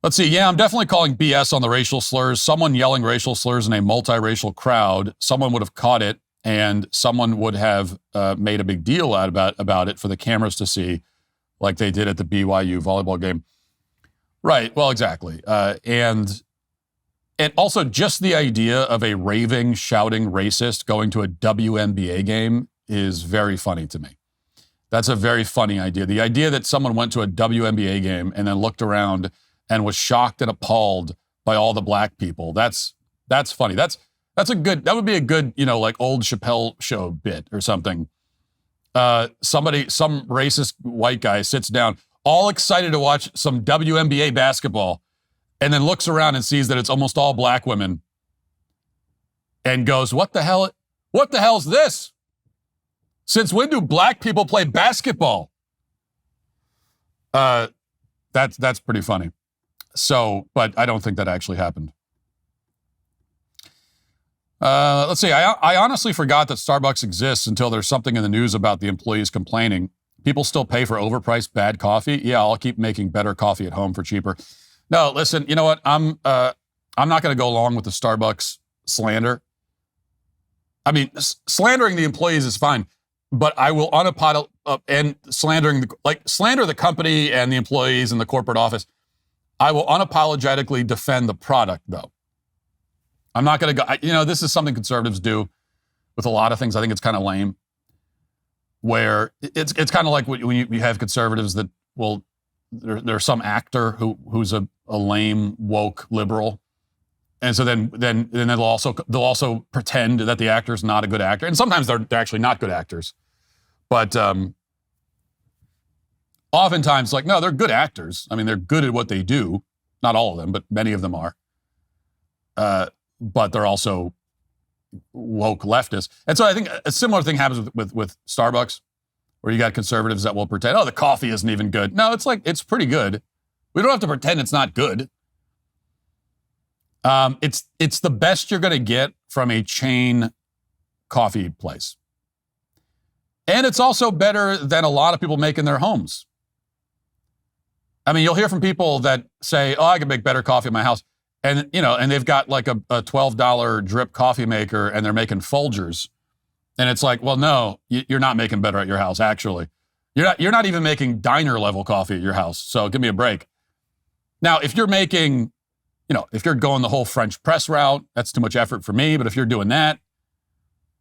Let's see. Yeah, I'm definitely calling BS on the racial slurs. Someone yelling racial slurs in a multiracial crowd, someone would have caught it, and someone would have made a big deal out about it for the cameras to see, like they did at the BYU volleyball game. Right. Well, exactly. And also just the idea of a raving, shouting racist going to a WNBA game is very funny to me. That's a very funny idea. The idea that someone went to a WNBA game and then looked around and was shocked and appalled by all the black people. That's funny. That would be a good, like old Chappelle show bit or something. Some racist white guy sits down, all excited to watch some WNBA basketball, and then looks around and sees that it's almost all black women and goes, what the hell's this? Since when do black people play basketball? That's pretty funny. So, but I don't think that actually happened. Let's see. I honestly forgot that Starbucks exists until there's something in the news about the employees complaining. People still pay for overpriced bad coffee. Yeah, I'll keep making better coffee at home for cheaper. No, listen, you know what? I'm not going to go along with the Starbucks slander. I mean, slandering the employees is fine, but I will and slander the company and the employees and the corporate office. I will unapologetically defend the product, though. I'm not going to go, this is something conservatives do with a lot of things. I think it's kind of lame, where it's kind of like when you have conservatives that, well, there's some actor who's a lame, woke liberal. And so then they'll also pretend that the actor's not a good actor. And sometimes they're actually not good actors. But oftentimes, no, they're good actors. I mean, they're good at what they do. Not all of them, but many of them are. But they're also woke leftists. And so I think a similar thing happens with Starbucks, where you got conservatives that will pretend, the coffee isn't even good. No, it's pretty good. We don't have to pretend it's not good. It's the best you're going to get from a chain coffee place. And it's also better than a lot of people make in their homes. I mean, you'll hear from people that say, I can make better coffee in my house. And, and they've got like a $12 drip coffee maker and they're making Folgers. And it's like, well, no, you're not making better at your house, actually. You're not even making diner level coffee at your house. So give me a break. Now, if you're making, if you're going the whole French press route, that's too much effort for me. But if you're doing that,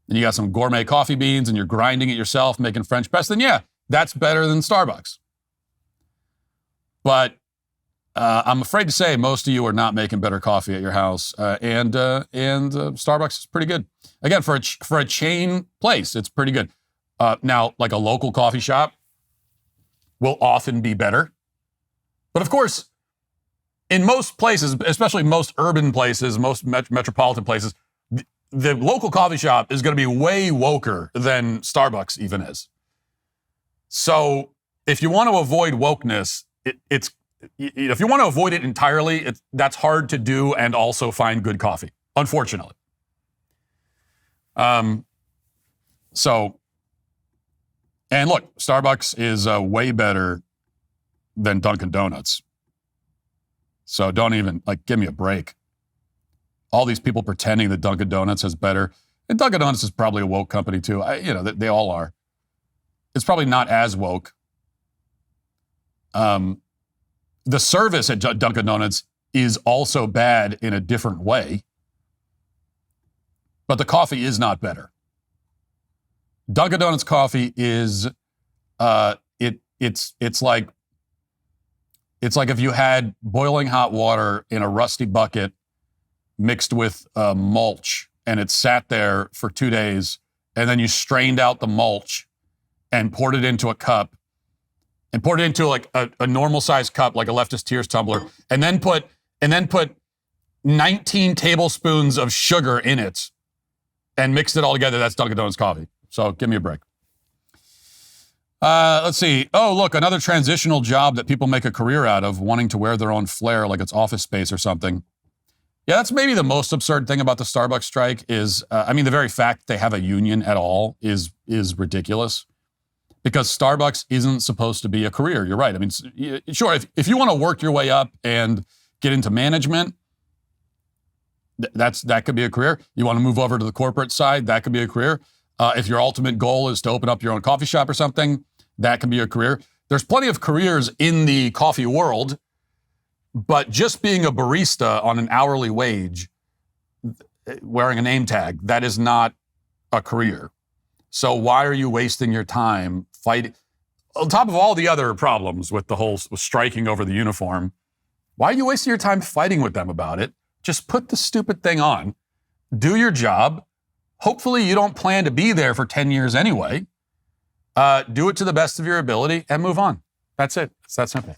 and you got some gourmet coffee beans and you're grinding it yourself, making French press, then yeah, that's better than Starbucks. But I'm afraid to say most of you are not making better coffee at your house, and Starbucks is pretty good. Again, for a chain place, it's pretty good. Now, like a local coffee shop will often be better, but of course, in most places, especially most urban places, most metropolitan places, the local coffee shop is going to be way woker than Starbucks even is. So, if you want to avoid wokeness, if you want to avoid it entirely, that's hard to do and also find good coffee, unfortunately. And look, Starbucks is way better than Dunkin' Donuts. So don't even, give me a break. All these people pretending that Dunkin' Donuts is better. And Dunkin' Donuts is probably a woke company too. They all are. It's probably not as woke. The service at Dunkin' Donuts is also bad in a different way. But the coffee is not better. Dunkin' Donuts coffee is, it's like if you had boiling hot water in a rusty bucket mixed with mulch, and it sat there for 2 days, and then you strained out the mulch and poured it into a cup, and poured it into like a normal sized cup, like a leftist tears tumbler, and then put 19 tablespoons of sugar in it and mixed it all together. That's Dunkin' Donuts coffee. So give me a break. Let's see. Oh, look, another transitional job that people make a career out of, wanting to wear their own flair like it's Office Space or something. Yeah, that's maybe the most absurd thing about the Starbucks strike is, the very fact they have a union at all is ridiculous, because Starbucks isn't supposed to be a career. You're right. I mean, sure, if you want to work your way up and get into management, that could be a career. You want to move over to the corporate side, that could be a career. If your ultimate goal is to open up your own coffee shop or something, that can be a career. There's plenty of careers in the coffee world, but just being a barista on an hourly wage, wearing a name tag, that is not a career. So why are you wasting your time fighting? On top of all the other problems with the whole striking over the uniform, why are you wasting your time fighting with them about it? Just put the stupid thing on, do your job. Hopefully you don't plan to be there for 10 years anyway. Do it to the best of your ability and move on. That's it. It's that simple.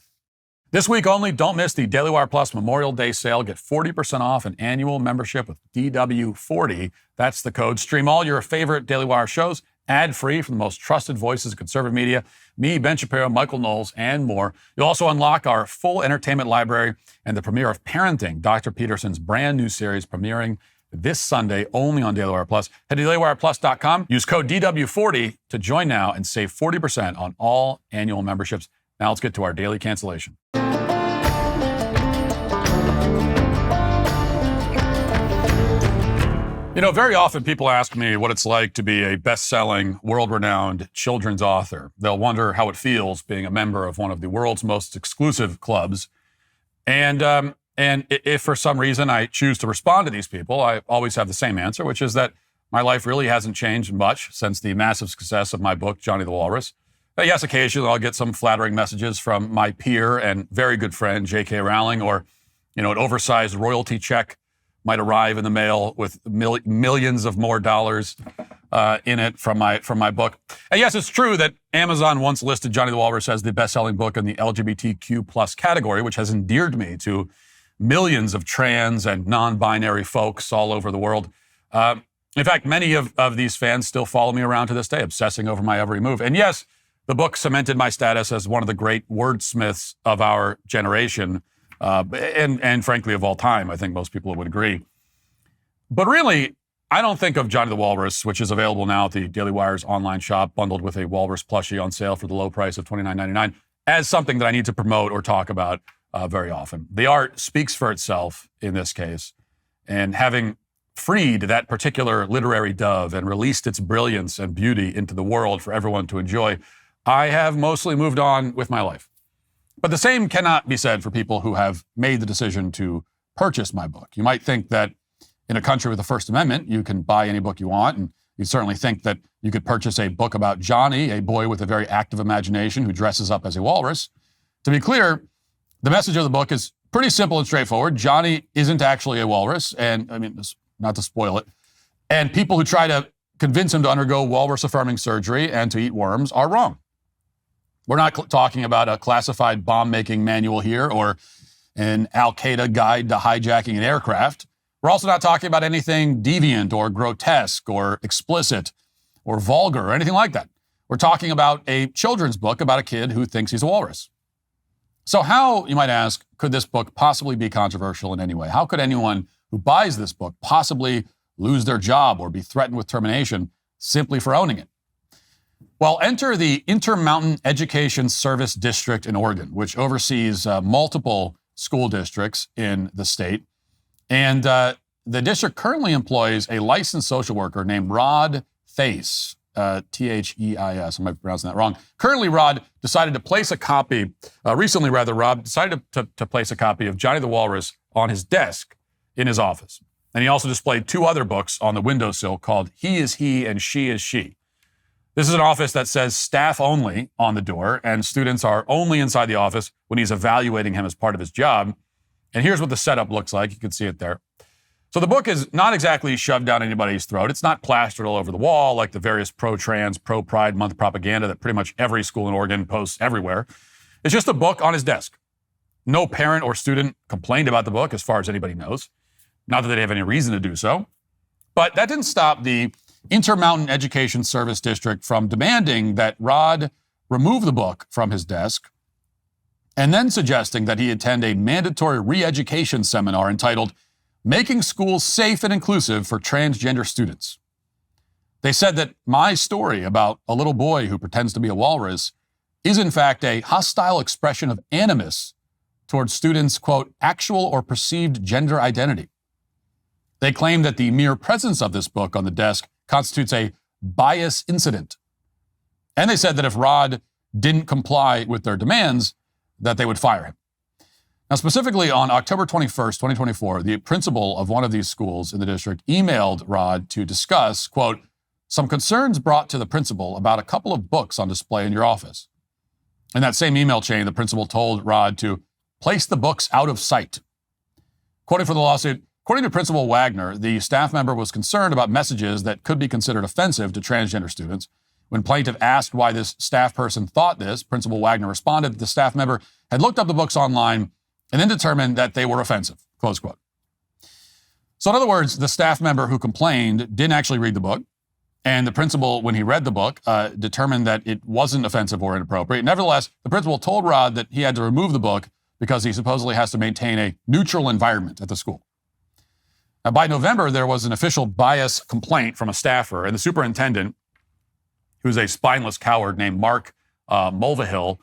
This week only, don't miss the Daily Wire Plus Memorial Day sale. Get 40% off an annual membership with DW40. That's the code. Stream all your favorite Daily Wire shows ad-free from the most trusted voices of conservative media, me, Ben Shapiro, Michael Knowles, and more. You'll also unlock our full entertainment library and the premiere of Parenting, Dr. Peterson's brand new series premiering this Sunday only on Daily Wire Plus. Head to dailywireplus.com. Use code DW40 to join now and save 40% on all annual memberships. Now let's get to our daily cancellation. Very often people ask me what it's like to be a best-selling, world-renowned children's author. They'll wonder how it feels being a member of one of the world's most exclusive clubs. And if for some reason I choose to respond to these people, I always have the same answer, which is that my life really hasn't changed much since the massive success of my book, Johnny the Walrus. Yes, occasionally I'll get some flattering messages from my peer and very good friend, J.K. Rowling, or, an oversized royalty check might arrive in the mail with millions of more dollars in it from my book. And yes, it's true that Amazon once listed Johnny the Walrus as the best-selling book in the LGBTQ plus category, which has endeared me to millions of trans and non-binary folks all over the world. In fact, many of these fans still follow me around to this day, obsessing over my every move. And yes, the book cemented my status as one of the great wordsmiths of our generation, and frankly of all time. I think most people would agree. But really, I don't think of Johnny the Walrus, which is available now at the Daily Wire's online shop, bundled with a Walrus plushie on sale for the low price of $29.99, as something that I need to promote or talk about very often. The art speaks for itself in this case, and having freed that particular literary dove and released its brilliance and beauty into the world for everyone to enjoy, I have mostly moved on with my life. But the same cannot be said for people who have made the decision to purchase my book. You might think that in a country with the First Amendment, you can buy any book you want, and you certainly think that you could purchase a book about Johnny, a boy with a very active imagination who dresses up as a walrus. To be clear, the message of the book is pretty simple and straightforward. Johnny isn't actually a walrus, and not to spoil it, and people who try to convince him to undergo walrus-affirming surgery and to eat worms are wrong. We're not talking about a classified bomb-making manual here or an Al-Qaeda guide to hijacking an aircraft. We're also not talking about anything deviant or grotesque or explicit or vulgar or anything like that. We're talking about a children's book about a kid who thinks he's a walrus. So how, you might ask, could this book possibly be controversial in any way? How could anyone who buys this book possibly lose their job or be threatened with termination simply for owning it? Well, enter the Intermountain Education Service District in Oregon, which oversees multiple school districts in the state. And the district currently employs a licensed social worker named Rod Theis, T-H-E-I-S. I might be pronouncing that wrong. Currently, Rod decided to place a copy, Rob decided to place a copy of Johnny the Walrus on his desk in his office. And he also displayed two other books on the windowsill called He is He and She is She. This is an office that says staff only on the door, and students are only inside the office when he's evaluating him as part of his job. And here's what the setup looks like. You can see it there. So the book is not exactly shoved down anybody's throat. It's not plastered all over the wall like the various pro-trans, pro-Pride Month propaganda that pretty much every school in Oregon posts everywhere. It's just a book on his desk. No parent or student complained about the book, as far as anybody knows. Not that they have any reason to do so. But that didn't stop the Intermountain Education Service District from demanding that Rod remove the book from his desk and then suggesting that he attend a mandatory re-education seminar entitled making schools safe and inclusive for transgender students. They said that my story about a little boy who pretends to be a walrus is in fact a hostile expression of animus towards students' quote, actual or perceived gender identity. They claim that the mere presence of this book on the desk constitutes a bias incident. And they said that if Rod didn't comply with their demands, that they would fire him. Now, specifically on October 21st, 2024, the principal of one of these schools in the district emailed Rod to discuss, quote, some concerns brought to the principal about a couple of books on display in your office. In that same email chain, the principal told Rod to place the books out of sight. Quoting from the lawsuit, according to Principal Wagner, the staff member was concerned about messages that could be considered offensive to transgender students. When plaintiff asked why this staff person thought this, Principal Wagner responded that the staff member had looked up the books online and then determined that they were offensive, close quote. So in other words, the staff member who complained didn't actually read the book, and the principal, when he read the book, determined that it wasn't offensive or inappropriate. Nevertheless, the principal told Rod that he had to remove the book because he supposedly has to maintain a neutral environment at the school. Now, by November, there was an official bias complaint from a staffer, and the superintendent, who's a spineless coward named Mark Mulvihill,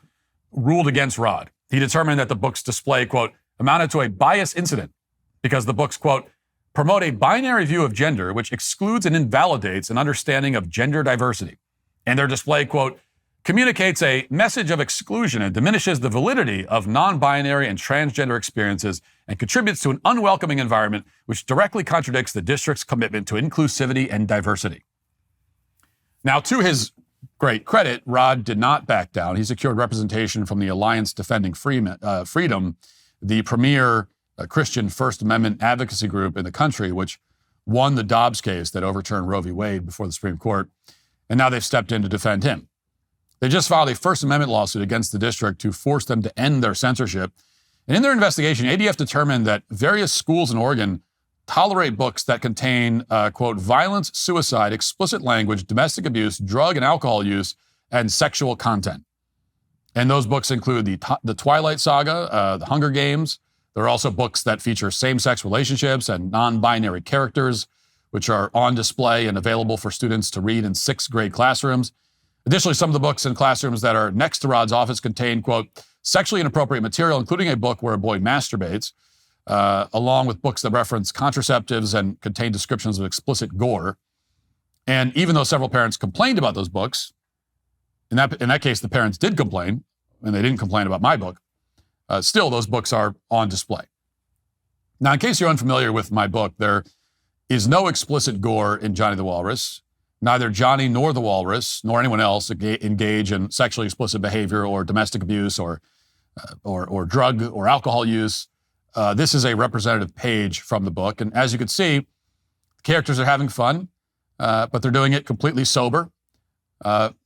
ruled against Rod. He determined that the book's display, quote, amounted to a bias incident because the books, quote, promote a binary view of gender which excludes and invalidates an understanding of gender diversity. And their display, quote, communicates a message of exclusion and diminishes the validity of non-binary and transgender experiences and contributes to an unwelcoming environment which directly contradicts the district's commitment to inclusivity and diversity. Now, to his great credit, Rod did not back down. He secured representation from the Alliance Defending Freedom, the premier Christian First Amendment advocacy group in the country, which won the Dobbs case that overturned Roe v. Wade before the Supreme Court. And now they've stepped in to defend him. They just filed a First Amendment lawsuit against the district to force them to end their censorship. And in their investigation, ADF determined that various schools in Oregon tolerate books that contain, quote, violence, suicide, explicit language, domestic abuse, drug and alcohol use, and sexual content. And those books include the Twilight Saga, the Hunger Games. There are also books that feature same-sex relationships and non-binary characters, which are on display and available for students to read in sixth grade classrooms. Additionally, some of the books in classrooms that are next to Rod's office contain, quote, sexually inappropriate material, including a book where a boy masturbates, along with books that reference contraceptives and contain descriptions of explicit gore. And even though several parents complained about those books, in that case, the parents did complain, and they didn't complain about my book, still, those books are on display. Now, in case you're unfamiliar with my book, there is no explicit gore in Johnny the Walrus. Neither Johnny nor the Walrus, nor anyone else engage in sexually explicit behavior or domestic abuse or drug or alcohol use. This is a representative page from the book. And as you can see, the characters are having fun, but they're doing it completely sober.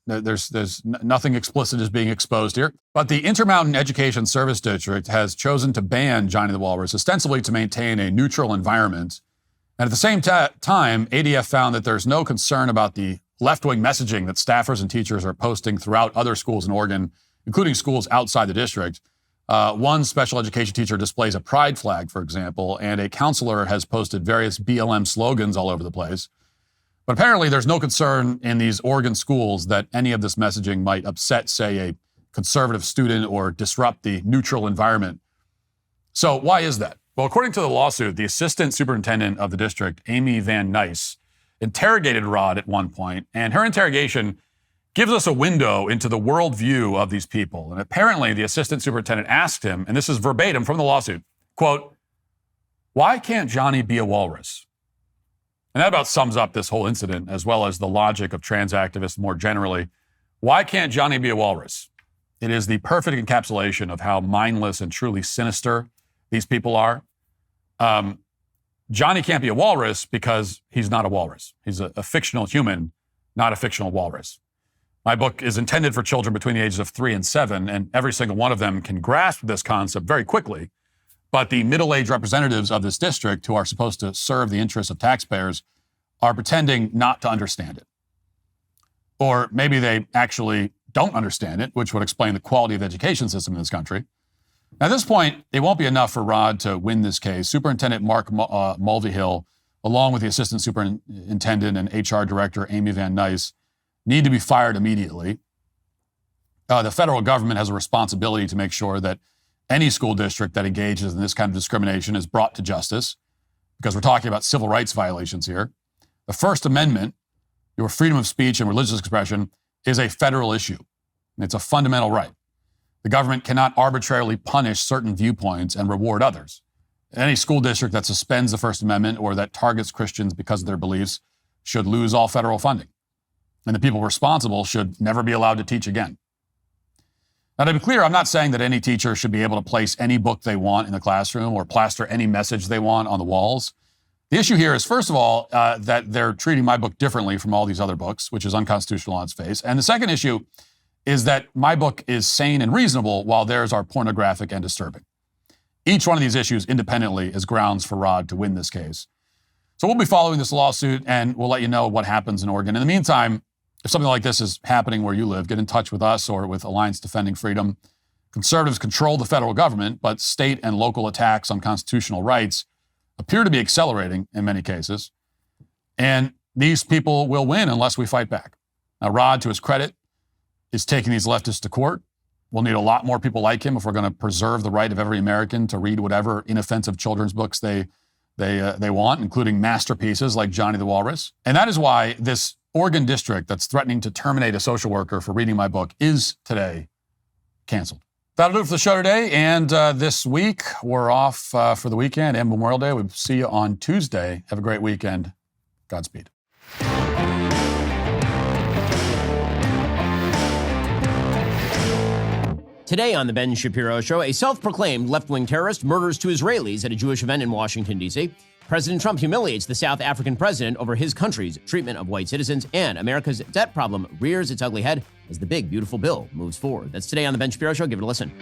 There's nothing explicit is being exposed here. But the Intermountain Education Service District has chosen to ban Johnny the Walrus, ostensibly to maintain a neutral environment. And at the same time, ADF found that there's no concern about the left-wing messaging that staffers and teachers are posting throughout other schools in Oregon, including schools outside the district. One special education teacher displays a pride flag, for example, and a counselor has posted various BLM slogans all over the place. But apparently there's no concern in these Oregon schools that any of this messaging might upset, say, a conservative student or disrupt the neutral environment. So why is that? Well, according to the lawsuit, the assistant superintendent of the district, Amy Van Nice, interrogated Rod at one point, and her interrogation gives us a window into the worldview of these people. And apparently the assistant superintendent asked him, and this is verbatim from the lawsuit, quote, why can't Johnny be a walrus? And that about sums up this whole incident, as well as the logic of trans activists more generally. Why can't Johnny be a walrus? It is the perfect encapsulation of how mindless and truly sinister these people are. Johnny can't be a walrus because he's not a walrus. He's a fictional human, not a fictional walrus. My book is intended for children between the ages of 3 and 7, and every single one of them can grasp this concept very quickly. But the middle-aged representatives of this district, who are supposed to serve the interests of taxpayers, are pretending not to understand it. Or maybe they actually don't understand it, which would explain the quality of the education system in this country. Now, at this point, it won't be enough for Rod to win this case. Superintendent Mark Mulvihill, along with the assistant superintendent and HR director Amy Van Nice, need to be fired immediately. The federal government has a responsibility to make sure that any school district that engages in this kind of discrimination is brought to justice, because we're talking about civil rights violations here. The First Amendment, your freedom of speech and religious expression, is a federal issue. It's a fundamental right. The government cannot arbitrarily punish certain viewpoints and reward others. Any school district that suspends the First Amendment or that targets Christians because of their beliefs should lose all federal funding. And the people responsible should never be allowed to teach again. Now, to be clear, I'm not saying that any teacher should be able to place any book they want in the classroom or plaster any message they want on the walls. The issue here is, first of all, that they're treating my book differently from all these other books, which is unconstitutional on its face. And the second issue is that my book is sane and reasonable while theirs are pornographic and disturbing. Each one of these issues independently is grounds for Rod to win this case. So we'll be following this lawsuit, and we'll let you know what happens in Oregon. In the meantime, if something like this is happening where you live, get in touch with us or with Alliance Defending Freedom. Conservatives control the federal government, but state and local attacks on constitutional rights appear to be accelerating in many cases. And these people will win unless we fight back. Now, Rod, to his credit, is taking these leftists to court. We'll need a lot more people like him if we're going to preserve the right of every American to read whatever inoffensive children's books they want, including masterpieces like Johnny the Walrus. And that is why this Oregon district that's threatening to terminate a social worker for reading my book is today canceled. That'll do it for the show today. And this week, we're off for the weekend and Memorial Day. We'll see you on Tuesday. Have a great weekend. Godspeed. Today on The Ben Shapiro Show, a self-proclaimed left-wing terrorist murders two Israelis at a Jewish event in Washington, D.C. President Trump humiliates the South African president over his country's treatment of white citizens, and America's debt problem rears its ugly head as the big, beautiful bill moves forward. That's today on The Ben Shapiro Show. Give it a listen.